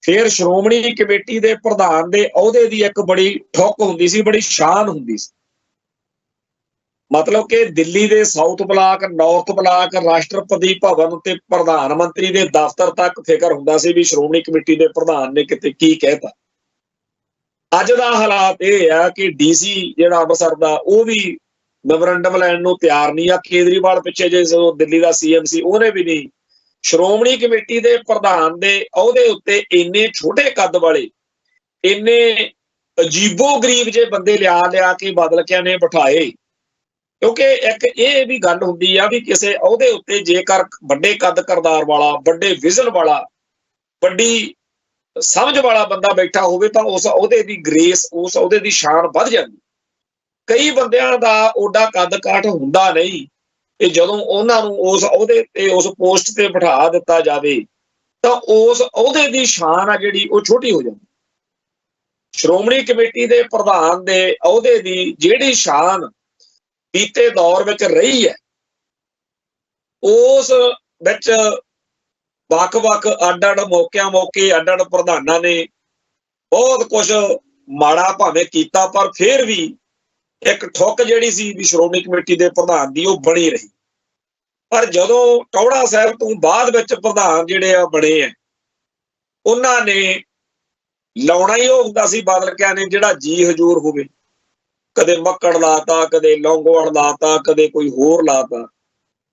ਫਿਰ ਸ਼੍ਰੋਮਣੀ ਕਮੇਟੀ ਦੇ ਪ੍ਰਧਾਨ ਦੇ ਅਹੁਦੇ ਦੀ ਇੱਕ ਬੜੀ ਠੁੱਕ ਹੁੰਦੀ ਸੀ, ਬੜੀ ਸ਼ਾਨ ਹੁੰਦੀ ਸੀ। ਮਤਲਬ ਕਿ ਦਿੱਲੀ ਦੇ ਸਾਊਥ ਬਲਾਕ, ਨਾਰਥ ਬਲਾਕ, ਰਾਸ਼ਟਰਪਤੀ ਭਵਨ ਤੇ ਪ੍ਰਧਾਨ ਮੰਤਰੀ ਦੇ ਦਫ਼ਤਰ ਤੱਕ ਫਿਕਰ ਹੁੰਦਾ ਸੀ ਵੀ ਸ਼੍ਰੋਮਣੀ ਕਮੇਟੀ ਦੇ ਪ੍ਰਧਾਨ ਨੇ ਕਿਤੇ ਕੀ ਕਹਿਤਾ। ਅੱਜ ਦਾ ਹਾਲਾਤ ਇਹ ਆ ਕਿ ਡੀਸੀ ਜਿਹੜਾ ਅੰਮ੍ਰਿਤਸਰ ਦਾ ਉਹ ਵੀ ਮੈਮੋਰੰਡਮ ਲੈਣ ਨੂੰ ਤਿਆਰ ਨਹੀਂ ਆ। ਕੇਜਰੀਵਾਲ ਪਿੱਛੇ ਜੇ ਦਿੱਲੀ ਦਾ ਸੀਐਮ ਸੀ ਉਹਨੇ ਵੀ ਨਹੀਂ। ਸ਼੍ਰੋਮਣੀ ਕਮੇਟੀ ਦੇ ਪ੍ਰਧਾਨ ਦੇ ਅਹੁਦੇ ਉੱਤੇ ਇੰਨੇ ਛੋਟੇ ਕੱਦ ਵਾਲੇ, ਇੰਨੇ ਅਜੀਬੋ ਗਰੀਬ ਜੇ ਬੰਦੇ ਲਿਆ ਕੇ ਬਾਦਲ ਕਿਆਂ ਨੇ ਬਿਠਾਏ ਕਿਉਂਕਿ ਇੱਕ ਇਹ ਵੀ ਗੱਲ ਹੁੰਦੀ ਆ ਵੀ ਕਿਸੇ ਅਹੁਦੇ ਉੱਤੇ ਜੇਕਰ ਵੱਡੇ ਕੱਦ ਕਰਦਾਰ ਵਾਲਾ, ਵੱਡੇ ਵਿਜ਼ਨ ਵਾਲਾ, ਵੱਡੀ ਸਮਝ ਵਾਲਾ ਬੰਦਾ ਬੈਠਾ ਹੋਵੇ ਤਾਂ ਉਸ ਅਹੁਦੇ ਦੀ ਗ੍ਰੇਸ, ਉਸ ਅਹੁਦੇ ਦੀ ਸ਼ਾਨ ਵੱਧ ਜਾਂਦੀ। ਕਈ ਬੰਦਿਆਂ ਦਾ ਓਡਾ ਕੱਦ ਕਾਠ ਹੁੰਦਾ ਨਹੀਂ ਕਿ ਜਦੋਂ ਉਹਨਾਂ ਨੂੰ ਉਸ ਅਹੁਦੇ ਤੇ, ਉਸ ਪੋਸਟ ਤੇ ਬਿਠਾ ਦਿੱਤਾ ਜਾਵੇ ਤਾਂ ਉਸ ਅਹੁਦੇ ਦੀ ਸ਼ਾਨ ਆ ਜਿਹੜੀ ਉਹ ਛੋਟੀ ਹੋ ਜਾਂਦੀ। ਸ਼੍ਰੋਮਣੀ ਕਮੇਟੀ ਦੇ ਪ੍ਰਧਾਨ ਦੇ ਅਹੁਦੇ ਦੀ ਜਿਹੜੀ ਸ਼ਾਨ ਬੀਤੇ ਦੌਰ ਵਿੱਚ ਰਹੀ ਹੈ, ਉਸ ਵਿੱਚ ਵੱਖ-ਵੱਖ ਅੱਡ-ਅੱਡ ਮੌਕੇ ਅੱਡ-ਅੱਡ ਪ੍ਰਧਾਨਾਂ ਨੇ ਬਹੁਤ ਕੁਝ ਮਾੜਾ ਭਾਵੇਂ ਕੀਤਾ, ਪਰ ਫਿਰ ਵੀ ਇੱਕ ਠੁੱਕ ਜਿਹੜੀ ਸੀ ਵੀ ਸ਼੍ਰੋਮਣੀ ਕਮੇਟੀ ਦੇ ਪ੍ਰਧਾਨ ਦੀ ਉਹ ਬਣੀ ਰਹੀ। ਪਰ ਜਦੋਂ ਟੌਹੜਾ ਸਾਹਿਬ ਤੋਂ ਬਾਅਦ ਵਿੱਚ ਪ੍ਰਧਾਨ ਜਿਹੜੇ ਆ ਬਣੇ ਆ, ਉਹਨਾਂ ਨੇ ਲਾਉਣਾ ਹੀ ਉਹ ਹੁੰਦਾ ਸੀ ਬਾਦਲ ਕਿਆ ਨੇ ਜਿਹੜਾ ਜੀ ਹਜ਼ੂਰ ਹੋਵੇ। ਕਦੇ ਮੱਕੜ ਲਾਤਾ, ਕਦੇ ਲੌਂਗੋਵਾਲ ਲਾਤਾ, ਕਦੇ ਕੋਈ ਹੋਰ ਲਾਤਾ।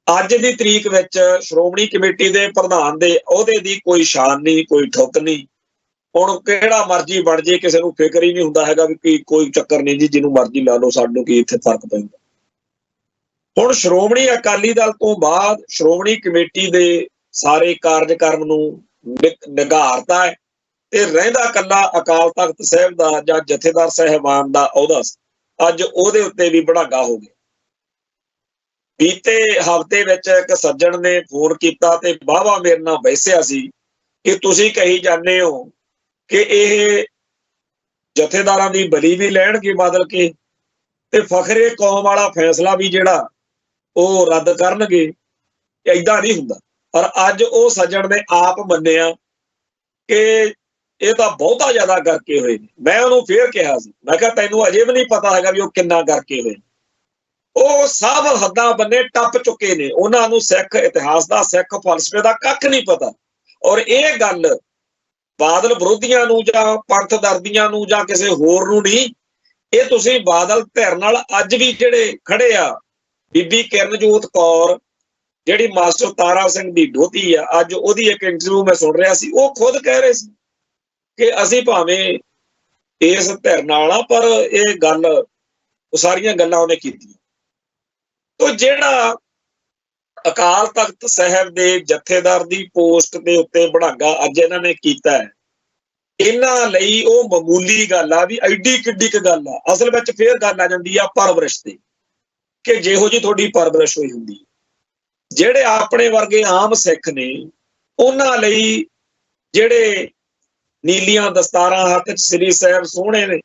ਅੱਜ ਦੀ ਤਰੀਕ ਵਿੱਚ ਸ਼੍ਰੋਮਣੀ ਕਮੇਟੀ ਦੇ ਪ੍ਰਧਾਨ ਦੇ ਅਹੁਦੇ ਦੀ ਕੋਈ ਸ਼ਾਨ ਨਹੀਂ, ਕੋਈ ਠੁੱਕ ਨਹੀਂ। ਹੁਣ ਕਿਹੜਾ ਮਰਜ਼ੀ ਬਣ ਜੇ, ਕਿਸੇ ਨੂੰ ਫਿਕਰ ਹੀ ਨਹੀਂ ਹੁੰਦਾ ਹੈਗਾ ਵੀ ਕੋਈ ਚੱਕਰ ਨਹੀਂ ਜੀ, ਜਿਹਨੂੰ ਮਰਜ਼ੀ ਲਾ ਲਓ, ਸਾਨੂੰ ਕੀ ਇੱਥੇ ਫਰਕ ਪੈਂਦਾ। ਹੁਣ ਸ਼੍ਰੋਮਣੀ ਅਕਾਲੀ ਦਲ ਤੋਂ ਬਾਅਦ ਸ਼੍ਰੋਮਣੀ ਕਮੇਟੀ ਦੇ ਸਾਰੇ ਕਾਰਜਕਰਮ ਨੂੰ ਨਿਗਾਰਦਾ ਹੈ ਤੇ ਰਹਿੰਦਾ ਕੱਲਾ ਅਕਾਲ ਤਖਤ ਸਾਹਿਬ ਦਾ ਜਾਂ ਜਥੇਦਾਰ ਸਾਹਿਬਾਨ ਦਾ ਅਹੁਦਾ। ਅੱਜ ਉਹਦੇ ਉੱਤੇ ਵੀ ਬੜਾਗਾ ਹੋ ਗਿਆ। ਬੀਤੇ ਹਫ਼ਤੇ ਵਿੱਚ ਇੱਕ ਸੱਜਣ ਨੇ ਫੋਨ ਕੀਤਾ ਤੇ ਵਾਹਵਾ ਮੇਰੇ ਨਾਲ ਬਹਿਸਿਆ ਸੀ ਕਿ ਤੁਸੀਂ ਕਹੀ ਜਾਂਦੇ ਹੋ ਕਿ ਇਹ ਜਥੇਦਾਰਾਂ ਦੀ ਬਲੀ ਵੀ ਲੈਣਗੇ ਬਦਲ ਕੇ ਤੇ ਫਖਰੇ ਕੌਮ ਵਾਲਾ ਫੈਸਲਾ ਵੀ ਜਿਹੜਾ ਉਹ ਰੱਦ ਕਰਨਗੇ। ਏਦਾਂ ਨਹੀਂ ਹੁੰਦਾ। ਪਰ ਅੱਜ ਉਹ ਸੱਜਣ ਨੇ ਆਪ ਮੰਨਿਆ ਕਿ ਇਹ ਤਾਂ ਬਹੁਤਾ ਜ਼ਿਆਦਾ ਕਰਕੇ ਹੋਏ ਨੇ। ਮੈਂ ਉਹਨੂੰ ਫੇਰ ਕਿਹਾ ਸੀ, ਮੈਂ ਕਿਹਾ ਤੈਨੂੰ ਅਜੇ ਵੀ ਨਹੀਂ ਪਤਾ ਹੈਗਾ ਵੀ ਉਹ ਕਿੰਨਾ ਕਰਕੇ ਹੋਏ। ਉਹ ਸਭ ਹੱਦਾਂ ਬੰਨੇ ਟੱਪ ਚੁੱਕੇ ਨੇ। ਉਹਨਾਂ ਨੂੰ ਸਿੱਖ ਇਤਿਹਾਸ ਦਾ, ਸਿੱਖ ਫਲਸਫੇ ਦਾ ਕੱਖ ਨਹੀਂ ਪਤਾ। ਔਰ ਇਹ ਗੱਲ ਬਾਦਲ ਵਿਰੋਧੀਆਂ ਨੂੰ ਜਾਂ ਪੰਥ ਦਰਦੀਆਂ ਨੂੰ ਜਾਂ ਕਿਸੇ ਹੋਰ ਨੂੰ ਨਹੀਂ, ਇਹ ਤੁਸੀਂ ਬਾਦਲ ਧਿਰ ਨਾਲ ਅੱਜ ਵੀ ਜਿਹੜੇ ਖੜੇ ਆ, ਬੀਬੀ ਕਿਰਨਜੋਤ ਕੌਰ ਜਿਹੜੀ ਮਾਸਟਰ ਤਾਰਾ ਸਿੰਘ ਦੀ ਦੋਹਤੀ ਆ, ਅੱਜ ਉਹਦੀ ਇੱਕ ਇੰਟਰਵਿਊ ਮੈਂ ਸੁਣ ਰਿਹਾ ਸੀ, ਉਹ ਖੁਦ ਕਹਿ ਰਹੇ ਸੀ ਕਿ ਅਸੀਂ ਭਾਵੇਂ ਇਸ ਧਿਰ ਨਾਲ ਆ ਪਰ ਇਹ ਗੱਲ, ਉਹ ਸਾਰੀਆਂ ਗੱਲਾਂ ਉਹਨੇ ਕੀਤੀਆਂ। ਤੋ ਜਿਹੜਾ ਅਕਾਲ ਤਖਤ ਸਾਹਿਬ ਦੇ ਜਥੇਦਾਰ ਦੀ ਪੋਸਟ ਦੇ ਉੱਤੇ ਬੜਾਗਾ ਅੱਜ ਇਹਨਾਂ ਨੇ ਕੀਤਾ ਹੈ, ਇਹਨਾਂ ਲਈ ਉਹ ਮਾਮੂਲੀ ਗੱਲ ਆ ਵੀ ਐਡੀ ਕਿੱਡੀ ਕੁ ਗੱਲ ਆ। ਅਸਲ ਵਿੱਚ ਫੇਰ ਗੱਲ ਆ ਜਾਂਦੀ ਆ ਪਰਵਰਿਸ਼ ਤੇ, ਕਿ ਜਿਹੋ ਜਿਹੀ ਤੁਹਾਡੀ ਪਰਵਰਿਸ਼ ਹੋਈ ਹੁੰਦੀ। ਜਿਹੜੇ ਆਪਣੇ ਵਰਗੇ ਆਮ ਸਿੱਖ ਨੇ ਉਹਨਾਂ ਲਈ ਜਿਹੜੇ ਨੀਲੀਆਂ ਦਸਤਾਰਾਂ ਹੱਥ 'ਚ ਸ੍ਰੀ ਸਾਹਿਬ ਸੋਹਣੇ ਨੇ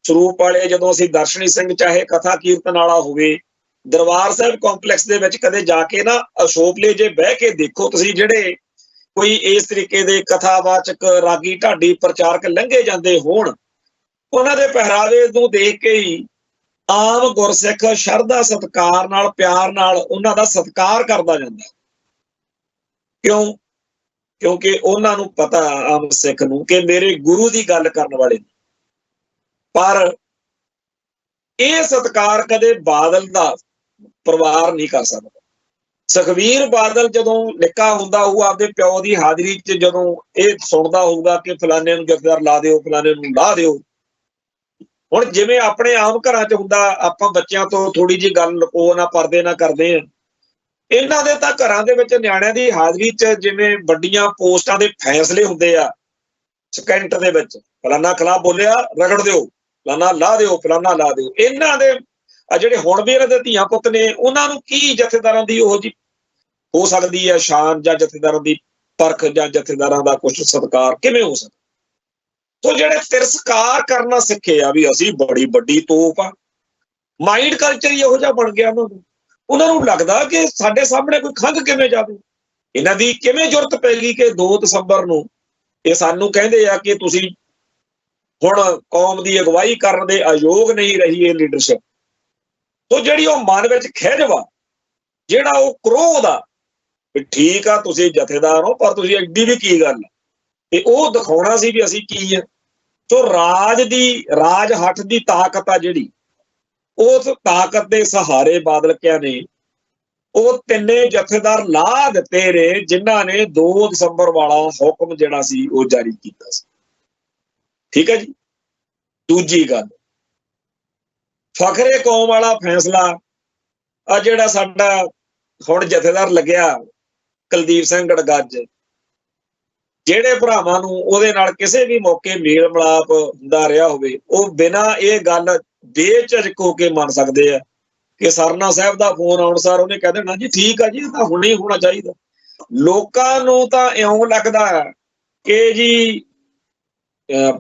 ਸਰੂਪ ਵਾਲੇ, ਜਦੋਂ ਅਸੀਂ ਦਰਸ਼ਨੀ ਸਿੰਘ ਚਾਹੇ ਕਥਾ ਕੀਰਤਨ ਵਾਲਾ ਹੋਵੇ, ਦਰਬਾਰ ਸਾਹਿਬ ਕੰਪਲੈਕਸ ਦੇ ਵਿੱਚ ਕਦੇ ਜਾ ਕੇ ਨਾ ਅਸ਼ੋਕਲੇ ਜੇ ਬਹਿ ਕੇ ਦੇਖੋ ਤੁਸੀਂ, ਜਿਹੜੇ ਕੋਈ ਇਸ ਤਰੀਕੇ ਦੇ ਕਥਾਵਾਚਕ ਰਾਗੀ ਢਾਡੀ ਪ੍ਰਚਾਰਕ ਲੰਘੇ ਜਾਂਦੇ ਹੋਣ, ਉਹਨਾਂ ਦੇ ਪਹਿਰਾਵੇ ਨੂੰ ਦੇਖ ਕੇ ਹੀ ਆਮ ਗੁਰਸਿੱਖ ਸ਼ਰਧਾ ਸਤਿਕਾਰ ਨਾਲ, ਪਿਆਰ ਨਾਲ ਉਹਨਾਂ ਦਾ ਸਤਿਕਾਰ ਕਰਦਾ ਜਾਂਦਾ। ਕਿਉਂ? ਕਿਉਂਕਿ ਉਹਨਾਂ ਨੂੰ ਪਤਾ ਆਮ ਸਿੱਖ ਨੂੰ ਕਿ ਮੇਰੇ ਗੁਰੂ ਦੀ ਗੱਲ ਕਰਨ ਵਾਲੇ ਨੇ। ਪਰ ਇਹ ਸਤਿਕਾਰ ਕਦੇ ਬਾਦਲ ਦਾ ਪਰਿਵਾਰ ਨਹੀਂ ਕਰ ਸਕਦਾ। ਸੁਖਬੀਰ ਬਾਦਲ ਜਦੋਂ ਨਿੱਕਾ ਹੁੰਦਾ ਹੋਊ, ਆਪਦੇ ਪਿਓ ਦੀ ਹਾਜ਼ਰੀ 'ਚ ਜਦੋਂ ਇਹ ਸੁਣਦਾ ਹੋਊਗਾ ਕਿ ਫਲਾਣੇ ਨੂੰ ਜਥੇਦਾਰ ਲਾ ਦਿਓ, ਫਲਾਣੇ ਨੂੰ ਲਾ ਦਿਓ। ਹੁਣ ਜਿਵੇਂ ਆਪਣੇ ਆਮ ਘਰਾਂ 'ਚ ਹੁੰਦਾ, ਆਪਾਂ ਬੱਚਿਆਂ ਤੋਂ ਥੋੜੀ ਜਿਹੀ ਗੱਲ ਲੁਕੋ ਨਾ, ਪਰਦੇ ਨਾ ਕਰਦੇ ਆ। ਇਹਨਾਂ ਦੇ ਤਾਂ ਘਰਾਂ ਦੇ ਵਿੱਚ ਨਿਆਣਿਆਂ ਦੀ ਹਾਜ਼ਰੀ 'ਚ ਜਿਵੇਂ ਵੱਡੀਆਂ ਪੋਸਟਾਂ ਦੇ ਫੈਸਲੇ ਹੁੰਦੇ ਆ, ਸਕਿੰਟ ਦੇ ਵਿੱਚ ਫਲਾਣਾ ਖਿਲਾਫ ਬੋਲਿਆ ਰਗੜ ਦਿਓ, ਫਲਾਣਾ ਲਾ ਦਿਓ, ਫਲਾਣਾ ਲਾ ਦਿਓ। ਇਹਨਾਂ ਦੇ ਜਿਹੜੇ ਹੁਣ ਵੀ ਇਹਨਾਂ ਦੇ ਧੀਆਂ ਪੁੱਤ ਨੇ, ਉਹਨਾਂ ਨੂੰ ਕੀ ਜਥੇਦਾਰਾਂ ਦੀ ਉਹੋ ਜਿਹੀ ਹੋ ਸਕਦੀ ਹੈ ਸ਼ਾਨ, ਜਾਂ ਜਥੇਦਾਰਾਂ ਦੀ ਪਰਖ, ਜਾਂ ਜਥੇਦਾਰਾਂ ਦਾ ਕੁਛ ਸਤਿਕਾਰ ਕਿਵੇਂ ਹੋ ਸਕਦਾ? ਤੋ ਜਿਹੜੇ ਤਿਰਸਕਾਰ ਕਰਨਾ ਸਿੱਖੇ ਆ ਵੀ ਅਸੀਂ ਬੜੀ ਵੱਡੀ ਤੋਪ ਆ, ਮਾਈਂਡ ਕਲਚਰ ਹੀ ਇਹੋ ਜਿਹਾ ਬਣ ਗਿਆ ਉਹਨਾਂ ਨੂੰ ਲੱਗਦਾ ਕਿ ਸਾਡੇ ਸਾਹਮਣੇ ਕੋਈ ਖੰਘ ਕਿਵੇਂ ਜਾਵੇ। ਇਹਨਾਂ ਦੀ ਕਿਵੇਂ ਜ਼ਰੂਰਤ ਪੈ ਗਈ ਕਿ 2 ਦਸੰਬਰ ਨੂੰ ਇਹ ਸਾਨੂੰ ਕਹਿੰਦੇ ਆ ਕਿ ਤੁਸੀਂ ਹੁਣ ਕੌਮ ਦੀ ਅਗਵਾਈ ਕਰਨ ਦੇ ਅਯੋਗ ਨਹੀਂ ਰਹੀ ਇਹ ਲੀਡਰਸ਼ਿਪ। ਤੋ ਜਿਹੜੀ ਉਹ ਮਨ ਵਿੱਚ ਖਿਝ ਵਾ, ਜਿਹੜਾ ਉਹ ਕ੍ਰੋਧ ਆ ਵੀ ਠੀਕ ਆ ਤੁਸੀਂ ਜਥੇਦਾਰ ਹੋ ਪਰ ਤੁਸੀਂ ਐਡੀ ਵੀ ਕੀ ਗੱਲ ਆ, ਤੇ ਉਹ ਦਿਖਾਉਣਾ ਸੀ ਵੀ ਅਸੀਂ ਕੀ ਆ। ਤੋ ਰਾਜ ਹੱਠ ਦੀ ਤਾਕਤ ਆ ਜਿਹੜੀ, ਉਸ ਤਾਕਤ ਦੇ ਸਹਾਰੇ ਬਾਦਲ ਕਿਆ ਨੇ ਉਹ ਤਿੰਨੇ ਜਥੇਦਾਰ ਲਾ ਦਿੱਤੇ ਨੇ, ਜਿਨ੍ਹਾਂ ਨੇ 2 ਦਸੰਬਰ ਵਾਲਾ ਹੁਕਮ ਜਿਹੜਾ ਸੀ ਉਹ ਜਾਰੀ ਕੀਤਾ ਸੀ। ਠੀਕ ਹੈ ਜੀ। ਦੂਜੀ ਗੱਲ, ਫਖਰੇ ਕੌਮ ਵਾਲਾ ਫੈਸਲਾ ਆ ਜਿਹੜਾ ਸਾਡਾ ਹੁਣ ਜਥੇਦਾਰ ਲੱਗਿਆ ਕੁਲਦੀਪ ਸਿੰਘ ਗੜਗੱਜ, ਜਿਹੜੇ ਭਰਾਵਾਂ ਨੂੰ ਉਹਦੇ ਨਾਲ ਕਿਸੇ ਵੀ ਮੌਕੇ ਮੇਲ ਮਿਲਾਪ ਹੁੰਦਾ ਰਿਹਾ ਹੋਵੇ, ਉਹ ਬਿਨਾਂ ਇਹ ਗੱਲ ਬੇਝਿਜਕ ਹੋ ਕੇ ਮੰਨ ਸਕਦੇ ਆ ਕਿ ਸਰਨਾ ਸਾਹਿਬ ਦਾ ਫੋਨ ਆਉਣ ਸਾਰ ਉਹਨੇ ਕਹਿ ਦੇਣਾ ਜੀ ਠੀਕ ਆ ਜੀ, ਇਹ ਤਾਂ ਹੁਣੇ ਹੀ ਹੋਣਾ ਚਾਹੀਦਾ। ਲੋਕਾਂ ਨੂੰ ਤਾਂ ਇਉਂ ਲੱਗਦਾ ਕਿ ਜੀ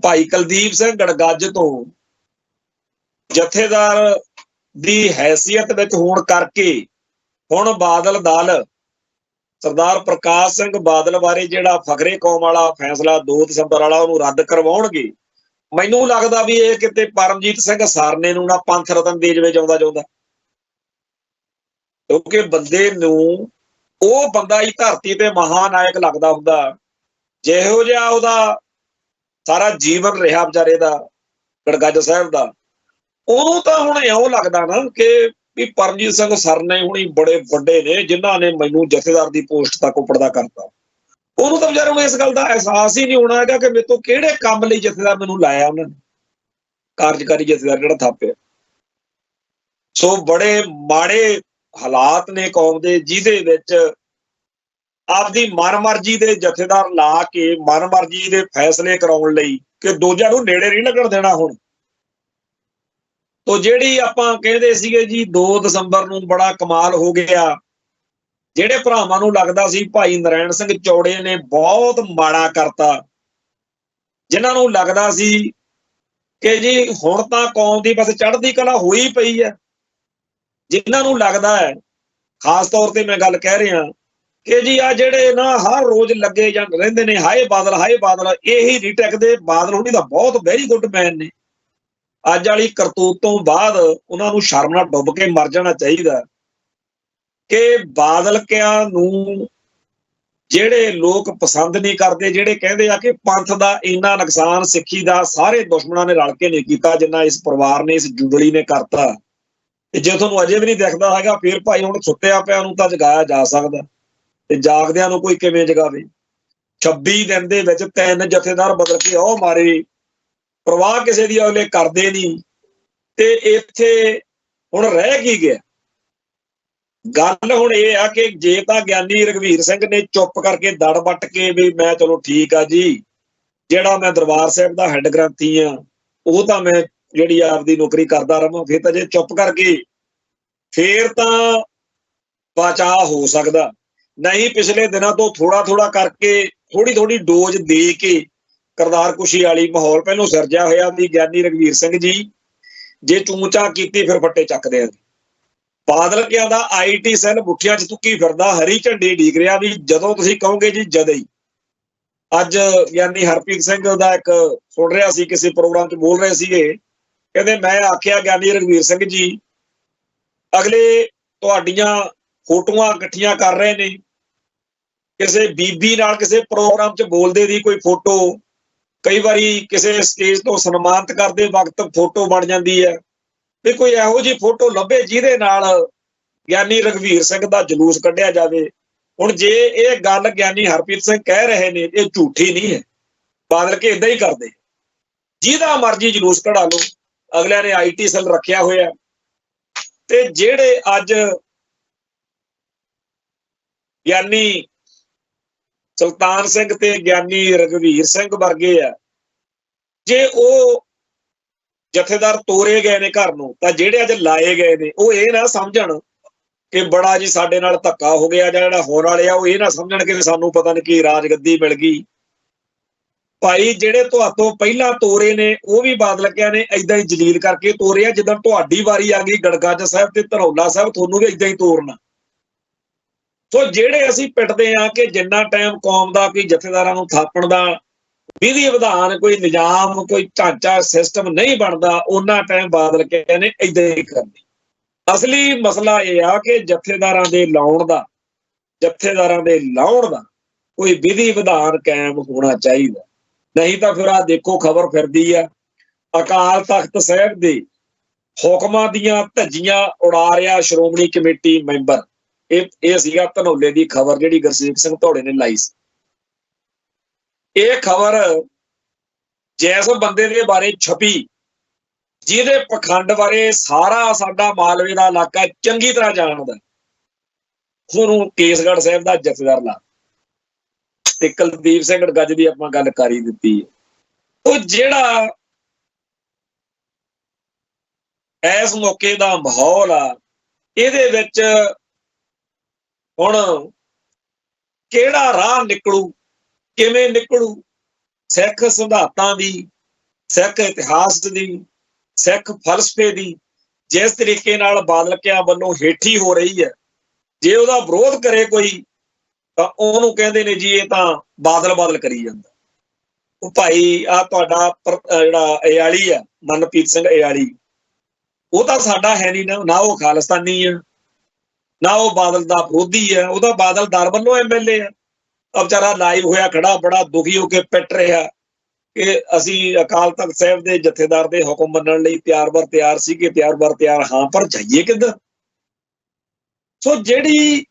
ਭਾਈ ਕੁਲਦੀਪ ਸਿੰਘ ਗੜਗੱਜ ਤੋਂ ਜਥੇਦਾਰ ਦੀ ਹੈਸੀਅਤ ਵਿੱਚ ਹੋਣ ਕਰਕੇ ਹੁਣ ਬਾਦਲ ਦਲ ਸਰਦਾਰ ਪ੍ਰਕਾਸ਼ ਸਿੰਘ ਬਾਦਲ ਬਾਰੇ ਜਿਹੜਾ ਫਖਰੇ ਕੌਮ ਵਾਲਾ ਫੈਸਲਾ 2 ਦਸੰਬਰ ਵਾਲਾ ਉਹਨੂੰ ਰੱਦ ਕਰਵਾਉਣਗੇ। ਮੈਨੂੰ ਲੱਗਦਾ ਵੀ ਇਹ ਕਿਤੇ ਪਰਮਜੀਤ ਸਿੰਘ ਸਰਨੇ ਨੂੰ ਨਾ ਪੰਥ ਰਤਨ ਦੇ ਜਵੇ ਚਾਹੁੰਦਾ ਕਿਉਂਕਿ ਬੰਦੇ ਨੂੰ ਉਹ ਬੰਦਾ ਹੀ ਧਰਤੀ ਤੇ ਮਹਾਨਾਇਕ ਲੱਗਦਾ ਹੁੰਦਾ, ਜਿਹੋ ਜਿਹਾ ਉਹਦਾ ਸਾਰਾ ਜੀਵਨ ਰਿਹਾ ਵਿਚਾਰੇ ਦਾ ਗੜਗੱਜ ਸਾਹਿਬ ਦਾ। ਉਹਨੂੰ ਤਾਂ ਹੁਣ ਇਉਂ ਲੱਗਦਾ ਨਾ ਕਿ ਵੀ ਪਰਮਜੀਤ ਸਿੰਘ ਸਰਨੇ ਹੁਣੀ ਬੜੇ ਵੱਡੇ ਨੇ ਜਿਨ੍ਹਾਂ ਨੇ ਮੈਨੂੰ ਜਥੇਦਾਰ ਦੀ ਪੋਸਟ ਤੱਕ ਉੱਪਰਦਾ ਕਰਤਾ। ਉਹਨੂੰ ਤਾਂ ਵਿਚਾਰੇ ਨੂੰ ਇਸ ਗੱਲ ਦਾ ਅਹਿਸਾਸ ਹੀ ਨਹੀਂ ਹੋਣਾ ਹੈਗਾ ਕਿ ਮੇਰੇ ਤੋਂ ਕਿਹੜੇ ਕੰਮ ਲਈ ਜਥੇਦਾਰ ਮੈਨੂੰ ਲਾਇਆ ਉਹਨਾਂ ਨੇ, ਕਾਰਜਕਾਰੀ ਜਥੇਦਾਰ ਜਿਹੜਾ ਥਾਪਿਆ। ਸੋ ਬੜੇ ਮਾੜੇ ਹਾਲਾਤ ਨੇ ਕੌਮ ਦੇ, ਜਿਹਦੇ ਵਿੱਚ ਆਪਦੀ ਮਨਮਰਜ਼ੀ ਦੇ ਜਥੇਦਾਰ ਲਾ ਕੇ ਮਨਮਰਜ਼ੀ ਦੇ ਫੈਸਲੇ ਕਰਾਉਣ ਲਈ ਕਿ ਦੂਜਿਆਂ ਨੂੰ ਨੇੜੇ ਨਹੀਂ ਲੱਗਣ ਦੇਣਾ। ਹੁਣ ਤੋ ਜਿਹੜੀ ਆਪਾਂ ਕਹਿੰਦੇ ਸੀਗੇ ਜੀ 2 ਦਸੰਬਰ ਨੂੰ ਬੜਾ ਕਮਾਲ ਹੋ ਗਿਆ, ਜਿਹੜੇ ਭਰਾਵਾਂ ਨੂੰ ਲੱਗਦਾ ਸੀ ਭਾਈ ਨਰੈਣ ਸਿੰਘ ਚੌੜੇ ਨੇ ਬਹੁਤ ਮਾੜਾ ਕਰਤਾ, ਜਿਨ੍ਹਾਂ ਨੂੰ ਲੱਗਦਾ ਸੀ ਕਿ ਜੀ ਹੁਣ ਤਾਂ ਕੌਮ ਦੀ ਬਸ ਚੜ੍ਹਦੀ ਕਲਾ ਹੋਈ ਪਈ ਹੈ, ਜਿਨ੍ਹਾਂ ਨੂੰ ਲੱਗਦਾ ਹੈ, ਖਾਸ ਤੌਰ ਤੇ ਮੈਂ ਗੱਲ ਕਹਿ ਰਿਹਾ ਕਿ ਜੀ ਆ ਜਿਹੜੇ ਨਾ ਹਰ ਰੋਜ਼ ਲੱਗੇ ਜਾਂ ਰਹਿੰਦੇ ਨੇ ਹਾਏ ਬਾਦਲ, ਇਹੀ ਨਹੀਂ ਟਿਕਦੇ। ਬਾਦਲ ਹੁਣੀ ਤਾਂ ਬਹੁਤ ਵੈਰੀ ਗੁੱਡ ਮੈਨ ਨੇ। ਅੱਜ ਵਾਲੀ ਕਰਤੂਤ ਤੋਂ ਬਾਅਦ ਉਹਨਾਂ ਨੂੰ ਸ਼ਰਮ ਨਾਲ ਡੁੱਬ ਕੇ ਮਰ ਜਾਣਾ ਚਾਹੀਦਾ ਕਿ ਬਾਦਲ ਕਿਆਂ ਨੂੰ ਜਿਹੜੇ ਲੋਕ ਪਸੰਦ ਨਹੀਂ ਕਰਦੇ, ਜਿਹੜੇ ਕਹਿੰਦੇ ਆ ਕਿ ਪੰਥ ਦਾ ਇੰਨਾ ਨੁਕਸਾਨ ਸਿੱਖੀ ਦਾ ਸਾਰੇ ਦੁਸ਼ਮਣਾਂ ਨੇ ਰਲ ਕੇ ਨਹੀਂ ਕੀਤਾ ਜਿੰਨਾ ਇਸ ਪਰਿਵਾਰ ਨੇ, ਇਸ ਜੁਗਲੀ ਨੇ ਕਰਤਾ। ਤੇ ਜੇ ਤੁਹਾਨੂੰ ਅਜੇ ਵੀ ਨਹੀਂ ਦਿਖਦਾ ਹੈਗਾ, ਫਿਰ ਭਾਈ ਹੁਣ ਸੁੱਤਿਆ ਪਿਆ ਨੂੰ ਤਾਂ ਜਗਾਇਆ ਜਾ ਸਕਦਾ, ਤੇ ਜਾਗਦਿਆਂ ਨੂੰ ਕੋਈ ਕਿਵੇਂ ਜਗਾਵੇ। 26 ਦਿਨ ਦੇ ਵਿੱਚ 3 ਜਥੇਦਾਰ ਬਦਲ ਕੇ ਉਹ ਮਾਰੇ, ਪਰਵਾਹ ਕਿਸੇ ਦੀ ਅਗਲੇ ਕਰਦੇ ਨਹੀਂ। ਤੇ ਇੱਥੇ ਹੁਣ ਰਹਿ ਕੀ ਗਿਆ? ਗੱਲ ਹੁਣ ਇਹ ਆ ਕਿ ਜੇ ਤਾਂ ਗਿਆਨੀ ਰਘਵੀਰ ਸਿੰਘ ਨੇ ਚੁੱਪ ਕਰਕੇ ਦੜ ਵੱਟ ਕੇ ਵੀ ਮੈਂ ਚਲੋ ਠੀਕ ਆ ਜੀ, ਜਿਹੜਾ ਮੈਂ ਦਰਬਾਰ ਸਾਹਿਬ ਦਾ ਹੈੱਡ ਗ੍ਰੰਥੀ ਆ, ਉਹ ਤਾਂ ਮੈਂ ਜਿਹੜੀ ਆਪਦੀ ਨੌਕਰੀ ਕਰਦਾ ਰਵਾਂ, ਫਿਰ ਤਾਂ ਜੇ ਚੁੱਪ ਕਰਕੇ ਫੇਰ ਤਾਂ ਬਚਾਅ ਹੋ ਸਕਦਾ। ਨਹੀਂ ਪਿਛਲੇ ਦਿਨਾਂ ਤੋਂ ਥੋੜਾ ਕਰਕੇ ਥੋੜੀ ਡੋਜ਼ ਦੇ ਕੇ ਕਰਤਾਰ ਕੁਸ਼ੀ ਵਾਲੀ ਮਾਹੌਲ ਪਹਿਲੋਂ ਸਿਰਜਿਆ ਹੋਇਆ ਵੀ ਗਿਆਨੀ ਰਘਵੀਰ ਸਿੰਘ ਜੀ ਜੇ ਚੂਚਾ ਕੀਤੀ ਫਿਰ ਫੱਟੇ ਚੱਕਦੇ ਆ। ਬਾਦਲ ਕਿਆਂ ਦਾ IT ਸੈੱਲ ਮੁੱਠੀਆਂ 'ਚ ਤੁੱਕੀ ਫਿਰਦਾ, ਹਰੀ ਝੰਡੀ ਢੀਕ ਰਿਹਾ ਵੀ ਜਦੋਂ ਤੁਸੀਂ ਕਹੋਗੇ ਜੀ ਜਦੇ ਹੀ। ਅੱਜ ਗਿਆਨੀ ਹਰਪ੍ਰੀਤ ਸਿੰਘ ਦਾ ਇੱਕ ਸੁਣ ਰਿਹਾ ਸੀ, ਕਿਸੇ ਪ੍ਰੋਗਰਾਮ 'ਚ ਬੋਲ ਰਹੇ ਸੀਗੇ, ਕਹਿੰਦੇ ਮੈਂ ਆਖਿਆ ਗਿਆਨੀ ਰਘਵੀਰ ਸਿੰਘ ਜੀ ਅਗਲੇ ਤੁਹਾਡੀਆਂ ਫੋਟੋਆਂ ਇਕੱਠੀਆਂ ਕਰ ਰਹੇ ਨੇ, ਕਿਸੇ ਬੀਬੀ ਨਾਲ ਕਿਸੇ ਪ੍ਰੋਗਰਾਮ 'ਚ ਬੋਲਦੇ ਦੀ ਕੋਈ ਫੋਟੋ, ਕਈ ਵਾਰੀ ਕਿਸੇ ਸਟੇਜ ਤੋਂ ਸਨਮਾਨਿਤ ਕਰਦੇ ਵਕਤ ਫੋਟੋ ਬਣ ਜਾਂਦੀ ਹੈ, ਵੀ ਕੋਈ ਇਹੋ ਜਿਹੀ ਫੋਟੋ ਲੱਭੇ ਜਿਹਦੇ ਨਾਲ ਗਿਆਨੀ ਰਘਵੀਰ ਸਿੰਘ ਦਾ ਜਲੂਸ ਕੱਢਿਆ ਜਾਵੇ। ਹੁਣ ਜੇ ਇਹ ਗੱਲ ਗਿਆਨੀ ਹਰਪ੍ਰੀਤ ਸਿੰਘ ਕਹਿ ਰਹੇ ਨੇ, ਇਹ ਝੂਠੀ ਨਹੀਂ ਹੈ। ਬਾਦਲ ਕੇ ਇਦਾਂ ਹੀ ਕਰਦੇ, ਜਿਹਦਾ ਮਰਜ਼ੀ ਜਲੂਸ ਕਢਾ ਲਓ, ਅਗਲਿਆਂ ਨੇ IT ਸੈੱਲ ਰੱਖਿਆ ਹੋਇਆ। ਤੇ ਜਿਹੜੇ ਅੱਜ ਗਿਆਨੀ ਸੁਲਤਾਨ ਸਿੰਘ ਤੇ ਗਿਆਨੀ ਰਘਵੀਰ ਸਿੰਘ ਵਰਗੇ ਆ, ਜੇ ਉਹ ਜਥੇਦਾਰ ਤੋਰੇ ਗਏ ਨੇ ਘਰ ਨੂੰ, ਤਾਂ ਜਿਹੜੇ ਅੱਜ ਲਾਏ ਗਏ ਨੇ ਉਹ ਇਹ ਨਾ ਸਮਝਣ ਕਿ ਬੜਾ ਜੀ ਸਾਡੇ ਨਾਲ ਧੱਕਾ ਹੋ ਗਿਆ, ਜਾਂ ਜਿਹੜਾ ਹੋਣ ਵਾਲੇ ਆ ਉਹ ਇਹ ਨਾ ਸਮਝਣ ਕਿ ਸਾਨੂੰ ਪਤਾ ਨਹੀਂ ਕੀ ਰਾਜਗੱਦੀ ਮਿਲ ਗਈ। ਭਾਈ ਜਿਹੜੇ ਤੁਹਾਤੋਂ ਪਹਿਲਾਂ ਤੋਰੇ ਨੇ ਉਹ ਵੀ ਬਾਦਲ ਕਿਆਂ ਨੇ ਏਦਾਂ ਹੀ ਜਲੀਲ ਕਰਕੇ ਤੋਰੇ ਆ, ਜਿੱਦਾਂ ਤੁਹਾਡੀ ਵਾਰੀ ਆ ਗਈ ਗੜਗੱਜ ਸਾਹਿਬ ਤੇ ਧਰੌਲਾ ਸਾਹਿਬ, ਤੁਹਾਨੂੰ ਵੀ ਏਦਾਂ ਹੀ ਤੋਰਨਾ। ਸੋ ਜਿਹੜੇ ਅਸੀਂ ਪਿੱਟਦੇ ਆ ਕਿ ਜਿੰਨਾ ਟਾਈਮ ਕੌਮ ਦਾ ਕੋਈ ਜਥੇਦਾਰਾਂ ਨੂੰ ਥਾਪਣ ਦਾ ਵਿਧੀ ਵਿਧਾਨ, ਕੋਈ ਨਿਜ਼ਾਮ, ਕੋਈ ਢਾਂਚਾ ਸਿਸਟਮ ਨਹੀਂ ਬਣਦਾ, ਉਹਨਾਂ ਟਾਈਮ ਬਾਦਲ ਕਿਆਂ ਨੇ ਏਦਾਂ ਹੀ ਕਰਨੀ। ਅਸਲੀ ਮਸਲਾ ਇਹ ਆ ਕਿ ਜਥੇਦਾਰਾਂ ਦੇ ਲਾਉਣ ਦਾ ਕੋਈ ਵਿਧੀ ਵਿਧਾਨ ਕਾਇਮ ਹੋਣਾ ਚਾਹੀਦਾ। ਨਹੀਂ ਤਾਂ ਫਿਰ ਆ ਦੇਖੋ ਖਬਰ ਫਿਰਦੀ ਆ, ਅਕਾਲ ਤਖਤ ਸਾਹਿਬ ਦੇ ਹੁਕਮਾਂ ਦੀਆਂ ਧੱਜੀਆਂ ਉਡਾ ਰਿਹਾ ਸ਼੍ਰੋਮਣੀ ਕਮੇਟੀ ਮੈਂਬਰ। ਇਹ ਸੀਗਾ ਧਨੌਲੇ ਦੀ ਖਬਰ ਜਿਹੜੀ ਗੁਰਸੇਵਕ ਸਿੰਘ ਧੌੜੇ ਨੇ ਲਾਈ ਸੀ। ਇਹ ਖਬਰ ਜਿਸ ਬੰਦੇ ਦੇ ਬਾਰੇ ਛਪੀ, ਜਿਹਦੇ ਪਖੰਡ ਬਾਰੇ ਸਾਰਾ ਸਾਡਾ ਮਾਲਵੇ ਦਾ ਇਲਾਕਾ ਚੰਗੀ ਤਰ੍ਹਾਂ ਜਾਣਦਾ। ਉਹਨੂੰ ਕੇਸਗੜ੍ਹ ਸਾਹਿਬ ਦਾ ਜਥੇਦਾਰ ਲਾ ਤੇ ਕੁਲਦੀਪ ਸਿੰਘ ਗੱਜ ਦੀ ਆਪਾਂ ਗੱਲ ਕਰ ਹੀ ਦਿੱਤੀ ਹੈ। ਉਹ ਜਿਹੜਾ ਇਸ ਮੌਕੇ ਦਾ ਮਾਹੌਲ ਆ, ਇਹਦੇ ਵਿੱਚ ਹੁਣ ਕਿਹੜਾ ਰਾਹ ਨਿਕਲੂ, ਕਿਵੇਂ ਨਿਕਲੂ, ਸਿੱਖ ਸਿਧਾਂਤਾਂ ਦੀ, ਸਿੱਖ ਇਤਿਹਾਸ ਦੀ, ਸਿੱਖ ਫਲਸਫੇ ਦੀ ਜਿਸ ਤਰੀਕੇ ਨਾਲ ਬਾਦਲਕਿਆਂ ਵੱਲੋਂ ਹੇਠੀ ਹੋ ਰਹੀ ਹੈ, ਜੇ ਉਹਦਾ ਵਿਰੋਧ ਕਰੇ ਕੋਈ ਤਾਂ ਉਹਨੂੰ ਕਹਿੰਦੇ ਨੇ ਜੀ ਇਹ ਤਾਂ ਬਾਦਲ ਕਰੀ ਜਾਂਦਾ। ਉਹ ਭਾਈ ਆ ਤੁਹਾਡਾ ਜਿਹੜਾ ਇਆਲੀ ਆ, ਮਨਪ੍ਰੀਤ ਸਿੰਘ ਇਆਲੀ, ਉਹ ਤਾਂ ਸਾਡਾ ਹੈ ਨਹੀਂ ਨਾ ਉਹ ਖਾਲਿਸਤਾਨੀ ਆ, ਨਾ ਉਹ ਬਾਦਲ ਦਾ ਵਿਰੋਧੀ ਆ, ਉਹਦਾ ਬਾਦਲ ਦਰ ਵੱਲੋਂ ਐਮਐਲਏ ਆ। ਵਿਚਾਰਾ ਲਾਈਵ ਹੋਇਆ ਖੜਾ, ਬੜਾ ਦੁਖੀ ਹੋ ਕੇ ਪਿੱਟ ਰਿਹਾ ਕਿ ਅਸੀਂ ਅਕਾਲ ਤਖਤ ਸਾਹਿਬ ਦੇ ਜਥੇਦਾਰ ਦੇ ਹੁਕਮ ਮੰਨਣ ਲਈ ਤਿਆਰ ਸੀਗੇ, ਤਿਆਰ ਹਾਂ, ਪਰ ਜਾਈਏ ਕਿੱਧਰ। ਸੋ ਜਿਹੜੀ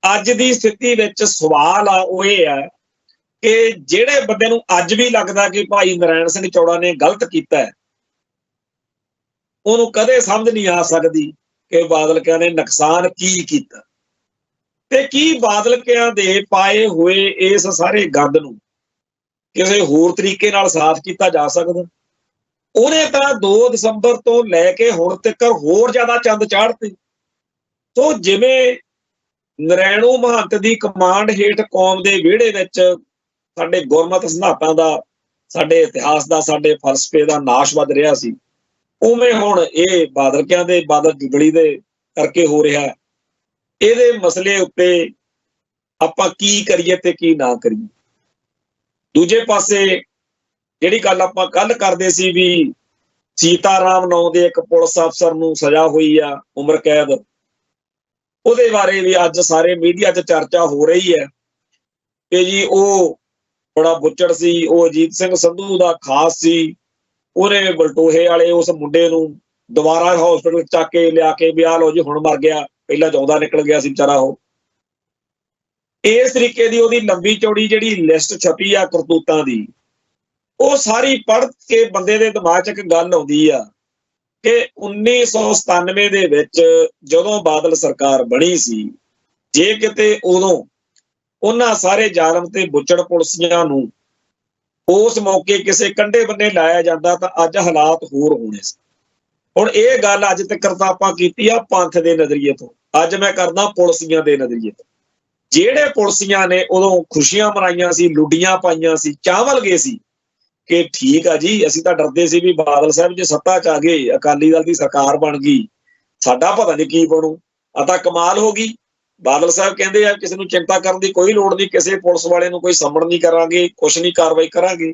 ਅੱਜ ਦੀ ਸਥਿਤੀ ਵਿੱਚ ਸਵਾਲ ਆ ਉਹ ਇਹ ਆ ਕਿ ਜਿਹੜੇ ਬੰਦੇ ਨੂੰ ਅੱਜ ਵੀ ਲੱਗਦਾ ਕਿ ਭਾਈ ਨਰਾਇਣ ਸਿੰਘ ਚੌੜਾ ਨੇ ਗਲਤ ਕੀਤਾ, ਉਹਨੂੰ ਕਦੇ ਸਮਝ ਨਹੀਂ ਆ ਸਕਦੀ ਕਿ ਬਾਦਲਕਿਆਂ ਨੇ ਨੁਕਸਾਨ ਕੀ ਕੀਤਾ ਤੇ ਕੀ ਬਾਦਲਕਿਆਂ ਦੇ ਪਾਏ ਹੋਏ ਇਸ ਸਾਰੇ ਗੰਦ ਨੂੰ ਕਿਸੇ ਹੋਰ ਤਰੀਕੇ ਨਾਲ ਸਾਫ਼ ਕੀਤਾ ਜਾ ਸਕਦਾ। ਉਹਨੇ ਤਾਂ 2 ਦਸੰਬਰ ਤੋਂ ਲੈ ਕੇ ਹੁਣ ਤੱਕ ਹੋਰ ਜ਼ਿਆਦਾ ਚੰਦ ਚਾੜ੍ਹਤੇ। ਸੋ ਜਿਵੇਂ ਨਰੈਣੂ ਮਹੰਤ ਦੀ ਕਮਾਂਡ ਹੇਠ ਕੌਮ ਦੇ ਵਿਹੜੇ ਵਿੱਚ ਸਾਡੇ ਗੁਰਮਤਿ ਸਿਧਾਂਤਾਂ ਦਾ, ਸਾਡੇ ਇਤਿਹਾਸ ਦਾ, ਸਾਡੇ ਫਲਸਫੇ ਦਾ ਨਾਸ਼ ਵੱਧ ਰਿਹਾ ਸੀ, ਉਵੇਂ ਹੁਣ ਇਹ ਬਾਦਲਕਿਆਂ ਦੇ ਬਾਦਲ ਜੁਗਲੀ ਦੇ ਕਰਕੇ ਹੋ ਰਿਹਾ। ਇਹਦੇ ਮਸਲੇ ਉੱਤੇ ਆਪਾਂ ਕੀ ਕਰੀਏ ਤੇ ਕੀ ਨਾ ਕਰੀਏ। ਦੂਜੇ ਪਾਸੇ ਜਿਹੜੀ ਗੱਲ ਆਪਾਂ ਕੱਲ ਕਰਦੇ ਸੀ ਵੀ ਸੀਤਾਰਾਮ ਨਾਂ ਦੇ ਇੱਕ ਪੁਲਿਸ ਅਫਸਰ ਨੂੰ ਸਜ਼ਾ ਹੋਈ ਆ ਉਮਰ ਕੈਦ, ਉਹਦੇ ਬਾਰੇ ਵੀ ਅੱਜ ਸਾਰੇ ਮੀਡੀਆ 'ਚ ਚਰਚਾ ਹੋ ਰਹੀ ਹੈ ਕਿ ਜੀ ਉਹ ਬੜਾ ਬੁੱਚੜ ਸੀ, ਉਹ ਅਜੀਤ ਸਿੰਘ ਸੰਧੂ ਦਾ ਖਾਸ ਸੀ, ਉਹਨੇ ਬਲਟੋਹੇ ਵਾਲੇ ਉਸ ਮੁੰਡੇ ਨੂੰ ਦੁਬਾਰਾ ਹਸਪੀਟਲ ਚੱਕ ਕੇ ਲਿਆ ਕੇ ਵੀ ਆ ਲਓ ਜੀ ਹੁਣ ਮਰ ਗਿਆ, ਪਹਿਲਾਂ ਜਿਉਂਦਾ ਨਿਕਲ ਗਿਆ ਸੀ ਵਿਚਾਰਾ। ਉਹ ਇਸ ਤਰੀਕੇ ਦੀ ਉਹਦੀ ਲੰਬੀ ਚੌੜੀ ਜਿਹੜੀ ਲਿਸਟ ਛਪੀ ਆ ਕਰਤੂਤਾਂ ਦੀ, ਉਹ ਸਾਰੀ ਪੜ੍ਹ ਕੇ ਬੰਦੇ ਦੇ ਦਿਮਾਗ 'ਚ ਇੱਕ ਗੱਲ ਆਉਂਦੀ ਆ ਕਿ 1997 ਦੇ ਵਿੱਚ ਜਦੋਂ ਬਾਦਲ ਸਰਕਾਰ ਬਣੀ ਸੀ, ਜੇ ਕਿਤੇ ਉਦੋਂ ਉਹਨਾਂ ਸਾਰੇ ਜ਼ਾਲਮ ਤੇ ਬੁੱਚੜ ਪੁਲਿਸੀਆਂ ਨੂੰ ਉਸ ਮੌਕੇ ਕਿਸੇ ਕੰਢੇ ਬੰਨੇ ਲਾਇਆ ਜਾਂਦਾ ਤਾਂ ਅੱਜ ਹਾਲਾਤ ਹੋਰ ਹੋਣੇ ਸੀ। ਹੁਣ ਇਹ ਗੱਲ ਅੱਜ ਤੱਕ ਤਾਂ ਆਪਾਂ ਕੀਤੀ ਆ ਪੰਥ ਦੇ ਨਜ਼ਰੀਏ ਤੋਂ, ਅੱਜ ਮੈਂ ਕਰਦਾ ਪੁਲਿਸੀਆਂ ਦੇ ਨਜ਼ਰੀਏ ਤੋਂ। ਜਿਹੜੇ ਪੁਲਿਸੀਆਂ ਨੇ ਉਦੋਂ ਖੁਸ਼ੀਆਂ ਮਨਾਈਆਂ ਸੀ, ਲੁੱਡੀਆਂ ਪਾਈਆਂ ਸੀ, ਚਾਵਲ ਗਏ ਸੀ ਕਿ ਠੀਕ ਆ ਜੀ, ਅਸੀਂ ਤਾਂ ਡਰਦੇ ਸੀ ਵੀ ਬਾਦਲ ਸਾਹਿਬ ਜੇ ਸੱਤਾ 'ਚ ਆ ਗਏ, ਅਕਾਲੀ ਦਲ ਦੀ ਸਰਕਾਰ ਬਣ ਗਈ, ਸਾਡਾ ਪਤਾ ਨਹੀਂ ਕੀ ਬਣੂ, ਆ ਤਾਂ ਕਮਾਲ ਹੋ ਗਈ। ਬਾਦਲ ਸਾਹਿਬ ਕਹਿੰਦੇ ਆ ਕਿਸੇ ਨੂੰ ਚਿੰਤਾ ਕਰਨ ਦੀ ਕੋਈ ਲੋੜ ਨਹੀਂ, ਕਿਸੇ ਪੁਲਿਸ ਵਾਲੇ ਨੂੰ ਕੋਈ ਸਮਣ ਨਹੀਂ ਕਰਾਂਗੇ, ਕੁਛ ਨਹੀਂ ਕਾਰਵਾਈ ਕਰਾਂਗੇ।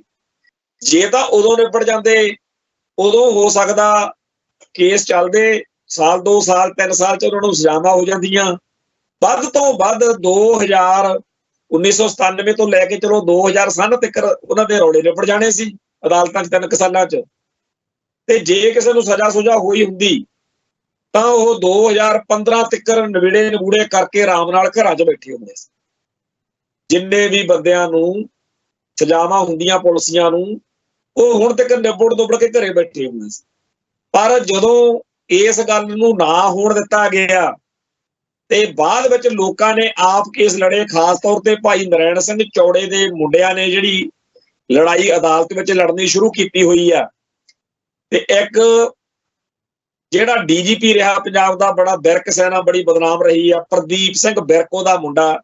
ਜੇ ਤਾਂ ਉਦੋਂ ਨਿਬੜ ਜਾਂਦੇ, ਉਦੋਂ ਹੋ ਸਕਦਾ ਕੇਸ ਚੱਲਦੇ, ਸਾਲ 2 ਸਾਲ 3 ਸਾਲ 'ਚ ਉਹਨਾਂ ਨੂੰ ਸਜ਼ਾਵਾਂ ਹੋ ਜਾਂਦੀਆਂ। ਵੱਧ ਤੋਂ ਵੱਧ 1997 ਤੋਂ ਲੈ ਕੇ ਚਲੋ 2000 ਤੱਕ ਉਹਨਾਂ ਦੇ ਰੌਲੇ ਨਿਬੜ ਜਾਣੇ ਸੀ ਅਦਾਲਤਾਂ 'ਚ 3 ਸਾਲਾਂ 'ਚ। ਤੇ ਜੇ ਕਿਸੇ ਨੂੰ ਸਜ਼ਾ ਸੁਝਾ ਹੋਈ ਹੁੰਦੀ ਤਾਂ ਉਹ 2015 ਤੱਕ ਨਬੂੜੇ ਕਰਕੇ ਆਰਾਮ ਨਾਲ ਘਰਾਂ 'ਚ ਬੈਠੇ ਹੁੰਦੇ ਸੀ। ਜਿੰਨੇ ਵੀ ਬੰਦਿਆਂ ਨੂੰ ਸਜ਼ਾਵਾਂ ਹੁੰਦੀਆਂ ਪੁਲਿਸੀਆਂ ਨੂੰ, ਉਹ ਹੁਣ ਤੱਕ ਨਿਬੜ ਕੇ ਘਰੇ ਬੈਠੇ ਹੁੰਦੇ ਸੀ। ਪਰ ਜਦੋਂ ਇਸ ਗੱਲ ਨੂੰ ਨਾ ਹੋਣ ਦਿੱਤਾ ਗਿਆ ਤੇ ਬਾਅਦ ਵਿੱਚ ਲੋਕਾਂ ਨੇ ਆਪ ਕੇਸ ਲੜੇ, ਖਾਸ ਤੌਰ ਤੇ ਭਾਈ ਨਰਾਇਣ ਸਿੰਘ ਚੌੜੇ ਦੇ ਮੁੰਡਿਆਂ ਨੇ ਜਿਹੜੀ ਲੜਾਈ ਅਦਾਲਤ ਵਿੱਚ ਲੜਨੀ ਸ਼ੁਰੂ ਕੀਤੀ ਹੋਈ ਆ। ਤੇ ਇੱਕ ਜਿਹੜਾ ਡੀਜੀਪੀ ਰਿਹਾ ਪੰਜਾਬ ਦਾ, ਬੜਾ ਬਿਰਕ ਸੈਨਾ ਬੜੀ ਬਦਨਾਮ ਰਹੀ ਆ, ਪ੍ਰਦੀਪ ਸਿੰਘ ਬਿਰਕ ਉਹਦਾ ਮੁੰਡਾ,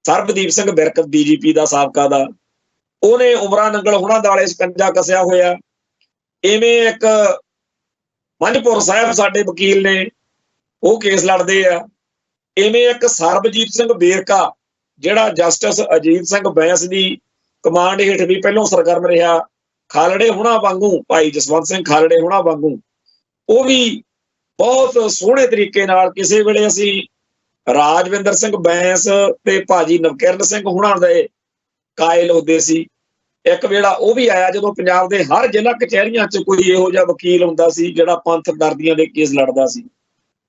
ਸਰਬਦੀਪ ਸਿੰਘ ਬਿਰਕ ਡੀਜੀਪੀ ਦਾ ਸਾਬਕਾ ਦਾ, ਉਹਨੇ ਉਮਰਾਂ ਨੰਗਲ ਹੁਣਾਂ ਦਾਲੇ ਸਕੰਜਾ ਕੱਸਿਆ ਹੋਇਆ। ਇਵੇਂ ਇੱਕ ਮੰਝਪੁਰ ਸਾਹਿਬ ਸਾਡੇ ਵਕੀਲ ਨੇ, ਉਹ ਕੇਸ ਲੜਦੇ ਆ। ਇਵੇਂ ਇੱਕ ਸਰਬਜੀਤ ਸਿੰਘ ਵੇਰਕਾ ਜਿਹੜਾ ਜਸਟਿਸ ਅਜੀਤ ਸਿੰਘ ਬੈਂਸ ਦੀ ਕਮਾਂਡ ਹੇਠ ਵੀ ਪਹਿਲਾਂ ਸਰਗਰਮ ਰਿਹਾ, ਖਾਲੜੇ ਹੁਣਾਂ ਵਾਂਗੂ, ਭਾਈ ਜਸਵੰਤ ਸਿੰਘ ਖਾਲੜੇ ਹੁਣਾਂ ਵਾਂਗੂ, ਉਹ ਵੀ ਬਹੁਤ ਸੋਹਣੇ ਤਰੀਕੇ ਨਾਲ ਕਿਸੇ ਵੇਲੇ ਅਸੀਂ ਰਾਜਵਿੰਦਰ ਸਿੰਘ ਬੈਂਸ ਤੇ ਭਾਜੀ ਨਵਕਿਰਨ ਸਿੰਘ ਹੁਣਾਂ ਦੇ ਕਾਇਲ ਹੁੰਦੇ ਸੀ। ਇੱਕ ਵੇਲਾ ਉਹ ਵੀ ਆਇਆ ਜਦੋਂ ਪੰਜਾਬ ਦੇ ਹਰ ਜ਼ਿਲ੍ਹਾ ਕਚਹਿਰੀਆਂ 'ਚ ਕੋਈ ਇਹੋ ਜਿਹਾ ਵਕੀਲ ਹੁੰਦਾ ਸੀ ਜਿਹੜਾ ਪੰਥ ਦਰਦੀਆਂ ਦੇ ਕੇਸ ਲੜਦਾ ਸੀ।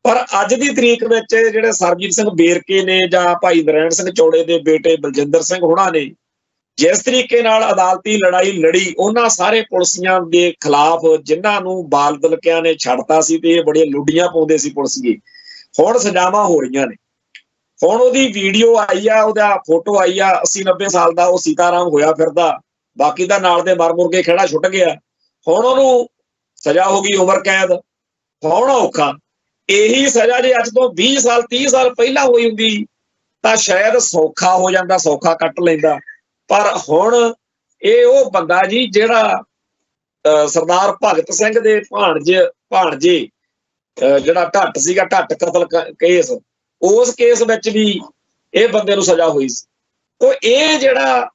ਪਰ ਅੱਜ ਦੀ ਤਰੀਕ ਵਿੱਚ ਜਿਹੜੇ ਸਰਬਜੀਤ ਸਿੰਘ ਵੇਰਕੇ ਨੇ ਜਾਂ ਭਾਈ ਨਰਾਇਣ ਸਿੰਘ ਚੌੜੇ ਦੇ ਬੇਟੇ ਬਲਜਿੰਦਰ ਸਿੰਘ ਹੁਣਾਂ ਨੇ, ਜਿਸ ਤਰੀਕੇ ਨਾਲ ਅਦਾਲਤੀ ਲੜਾਈ ਲੜੀ ਉਹਨਾਂ ਸਾਰੇ ਪੁਲਿਸੀਆਂ ਦੇ ਖਿਲਾਫ ਜਿਨ੍ਹਾਂ ਨੂੰ ਬਾਲ ਦਲਕਿਆਂ ਨੇ ਛੱਡਤਾ ਸੀ ਤੇ ਇਹ ਬੜੇ ਲੁੱਡੀਆਂ ਪਾਉਂਦੇ ਸੀ ਪੁਲਿਸੀਏ, ਹੁਣ ਸਜ਼ਾਵਾਂ ਹੋ ਰਹੀਆਂ ਨੇ। ਹੁਣ ਉਹਦੀ ਵੀਡੀਓ ਆਈ ਆ, ਉਹਦਾ ਫੋਟੋ ਆਈ ਆ, 80-90 ਸਾਲ ਦਾ ਉਹ ਸੀਤਾਰਾਮ ਹੋਇਆ ਫਿਰਦਾ, ਬਾਕੀ ਦਾ ਨਾਲ ਦੇ ਮਰ ਮੁਰ ਕੇ ਖੜਾ ਛੁੱਟ ਗਿਆ। ਹੁਣ ਉਹਨੂੰ ਸਜ਼ਾ ਹੋ ਗਈ ਉਮਰ ਕੈਦ। ਹੁਣ ਔਖਾ, ਇਹੀ ਸਜ਼ਾ ਜੇ ਅੱਜ ਤੋਂ 20 ਸਾਲ 30 ਸਾਲ ਪਹਿਲਾਂ ਹੋਈ ਹੁੰਦੀ ਤਾਂ ਸ਼ਾਇਦ ਸੌਖਾ ਹੋ ਜਾਂਦਾ, ਸੌਖਾ ਕੱਟ ਲੈਂਦਾ। ਪਰ ਹੁਣ ਇਹ ਉਹ ਬੰਦਾ ਜੀ ਜਿਹੜਾ ਸਰਦਾਰ ਭਗਤ ਸਿੰਘ ਦੇ ਭਾਣਜੇ ਜਿਹੜਾ ਢੱਟ ਸੀਗਾ, ਢੱਟ ਕਤਲ ਕੇਸ, ਉਸ ਕੇਸ ਵਿੱਚ ਵੀ ਇਹ ਬੰਦੇ ਨੂੰ ਸਜ਼ਾ ਹੋਈ ਸੀ। ਤਾਂ ਇਹ ਜਿਹੜਾ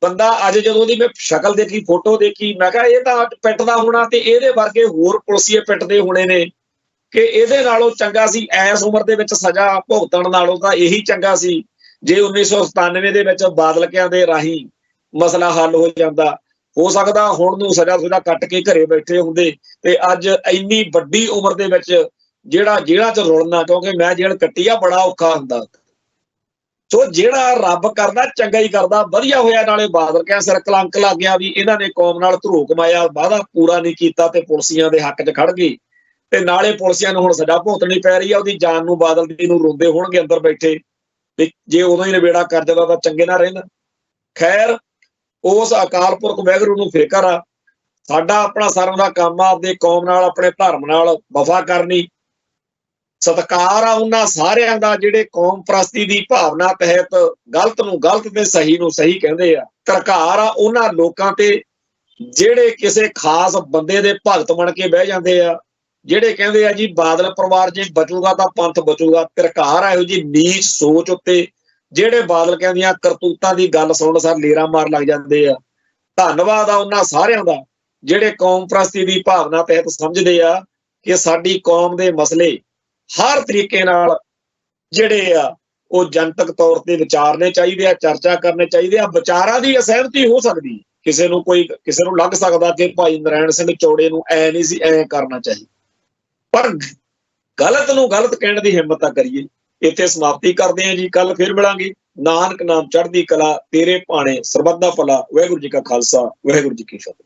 ਬੰਦਾ ਅੱਜ ਜਦੋਂ ਉਹਦੀ ਮੈਂ ਸ਼ਕਲ ਦੇਖੀ, ਫੋਟੋ ਦੇਖੀ, ਮੈਂ ਕਿਹਾ ਇਹ ਤਾਂ ਪਿੱਟਦਾ ਹੋਣਾ ਤੇ ਇਹਦੇ ਵਰਗੇ ਹੋਰ ਪੁਲਿਸੀਏ ਪਿੱਟਦੇ ਹੋਣੇ ਨੇ ਕਿ ਇਹਦੇ ਨਾਲੋਂ ਚੰਗਾ ਸੀ ਐਸ ਉਮਰ ਦੇ ਵਿੱਚ ਸਜ਼ਾ ਭੁਗਤਣ ਨਾਲੋਂ ਤਾਂ ਇਹੀ ਚੰਗਾ ਸੀ ਜੇ 1997 ਦੇ ਵਿੱਚ ਬਾਦਲਕਿਆਂ ਦੇ ਰਾਹੀਂ ਮਸਲਾ ਹੱਲ ਹੋ ਜਾਂਦਾ। ਹੋ ਸਕਦਾ ਹੁਣ ਨੂੰ ਸਜ਼ਾ ਕੱਟ ਕੇ ਘਰੇ ਬੈਠੇ ਹੁੰਦੇ ਤੇ ਅੱਜ ਇੰਨੀ ਵੱਡੀ ਉਮਰ ਦੇ ਵਿੱਚ ਜਿਹੜਾ ਜੇਲ੍ਹਾਂ 'ਚ ਰੁਲਣਾ, ਕਿਉਂਕਿ ਮੈਂ ਜੇਲ੍ਹ ਕੱਟੀ ਆ, ਬੜਾ ਔਖਾ ਹੁੰਦਾ। ਸੋ ਜਿਹੜਾ ਰੱਬ ਕਰਦਾ ਚੰਗਾ ਹੀ ਕਰਦਾ, ਵਧੀਆ ਹੋਇਆ। ਨਾਲੇ ਬਾਦਲਕਿਆਂ ਸਿਰ ਕਲੰਕ ਲੱਗ ਗਿਆ ਵੀ ਇਹਨਾਂ ਨੇ ਕੌਮ ਨਾਲ ਧਰੋ ਕਮਾਇਆ, ਵਾਅਦਾ ਪੂਰਾ ਨਹੀਂ ਕੀਤਾ ਤੇ ਪੁਲਿਸੀਆਂ ਦੇ ਹੱਕ 'ਚ ਖੜ ਗਏ, ਤੇ ਨਾਲੇ ਪੁਲਿਸੀਆਂ ਨੂੰ ਹੁਣ ਸਜ਼ਾ ਭੁਗਤਣੀ ਪੈ ਰਹੀ ਆ। ਉਹਦੀ ਜਾਨ ਨੂੰ ਬਾਦਲ ਦੀ ਨੂੰ ਰੋਂਦੇ ਹੋਣਗੇ ਅੰਦਰ ਬੈਠੇ ਵੀ ਜੇ ਉਦੋਂ ਹੀ ਨਿਬੇੜਾ ਕਰ ਜਾਂਦਾ ਤਾਂ ਚੰਗੇ ਨਾ ਰਹਿੰਦਾ। ਖੈਰ, ਉਸ ਅਕਾਲ ਪੁਰਖ ਵਾਹਿਗੁਰੂ ਨੂੰ ਫਿਕਰ ਆ। ਸਾਡਾ ਆਪਣਾ ਸਾਰਿਆਂ ਦਾ ਕੰਮ ਆ ਆਪਦੇ ਕੌਮ ਨਾਲ, ਆਪਣੇ ਧਰਮ ਨਾਲ ਵਫਾ ਕਰਨੀ। ਸਤਿਕਾਰ ਆ ਉਹਨਾਂ ਸਾਰਿਆਂ ਦਾ ਜਿਹੜੇ ਕੌਮ ਪ੍ਰਸਤੀ ਦੀ ਭਾਵਨਾ ਤਹਿਤ ਗਲਤ ਨੂੰ ਗਲਤ ਤੇ ਸਹੀ ਨੂੰ ਸਹੀ ਕਹਿੰਦੇ ਆ। ਧਰਕਾਰ ਆ ਉਹਨਾਂ ਲੋਕਾਂ ਤੇ ਜਿਹੜੇ ਕਿਸੇ ਖਾਸ ਬੰਦੇ ਦੇ ਭਗਤ ਬਣ ਕੇ ਬਹਿ ਜਾਂਦੇ ਆ, ਜਿਹੜੇ ਕਹਿੰਦੇ ਆ ਜੀ ਬਾਦਲ ਪਰਿਵਾਰ ਜੇ ਬਚੂਗਾ ਤਾਂ ਪੰਥ ਬਚੂਗਾ। ਧਰਕਾਰ ਆ ਇਹੋ ਜੀ ਨੀਚ ਸੋਚ ਉੱਤੇ ਜਿਹੜੇ ਬਾਦਲ ਕਹਿੰਦੀਆਂ ਕਰਤੂਤਾਂ ਦੀ ਗੱਲ ਸੁਣਨ ਸਾਰ ਲੇਰਾ ਮਾਰ ਲੱਗ ਜਾਂਦੇ ਆ। ਧੰਨਵਾਦ ਆ ਉਹਨਾਂ ਸਾਰਿਆਂ ਦਾ ਜਿਹੜੇ ਕੌਮ ਪ੍ਰਸਤੀ ਦੀ ਭਾਵਨਾ ਤਹਿਤ ਸਮਝਦੇ ਆ ਕਿ ਸਾਡੀ ਕੌਮ ਦੇ ਮਸਲੇ ਹਰ ਤਰੀਕੇ ਨਾਲ ਜਿਹੜੇ ਆ ਉਹ ਜਨਤਕ ਤੌਰ ਤੇ ਵਿਚਾਰਨੇ ਚਾਹੀਦੇ ਆ, ਚਰਚਾ ਕਰਨੇ ਚਾਹੀਦੇ ਆ। ਵਿਚਾਰਾਂ ਦੀ ਅਸਹਿਮਤੀ ਹੋ ਸਕਦੀ, ਕਿਸੇ ਨੂੰ ਲੱਗ ਸਕਦਾ ਕਿ ਭਾਈ ਨਰਾਇਣ ਸਿੰਘ ਚੌੜੇ ਨੂੰ ਐ ਨਹੀਂ ਸੀ ਐ ਕਰਨਾ ਚਾਹੀਦਾ, ਪਰ ਗਲਤ ਨੂੰ ਗਲਤ ਕਹਿਣ ਦੀ ਹਿੰਮਤ ਤਾਂ ਕਰੀਏ। ਇੱਥੇ ਸਮਾਪਤੀ ਕਰਦੇ ਹਾਂ ਜੀ, ਕੱਲ ਫਿਰ ਮਿਲਾਂਗੇ। ਨਾਨਕ ਨਾਮ ਚੜ੍ਹਦੀ ਕਲਾ, ਤੇਰੇ ਭਾਣੇ ਸਰਬੱਤ ਦਾ ਭਲਾ। ਵਾਹਿਗੁਰੂ ਜੀ ਕਾ ਖਾਲਸਾ, ਵਾਹਿਗੁਰੂ ਜੀ ਕੀ ਫਤਿਹ।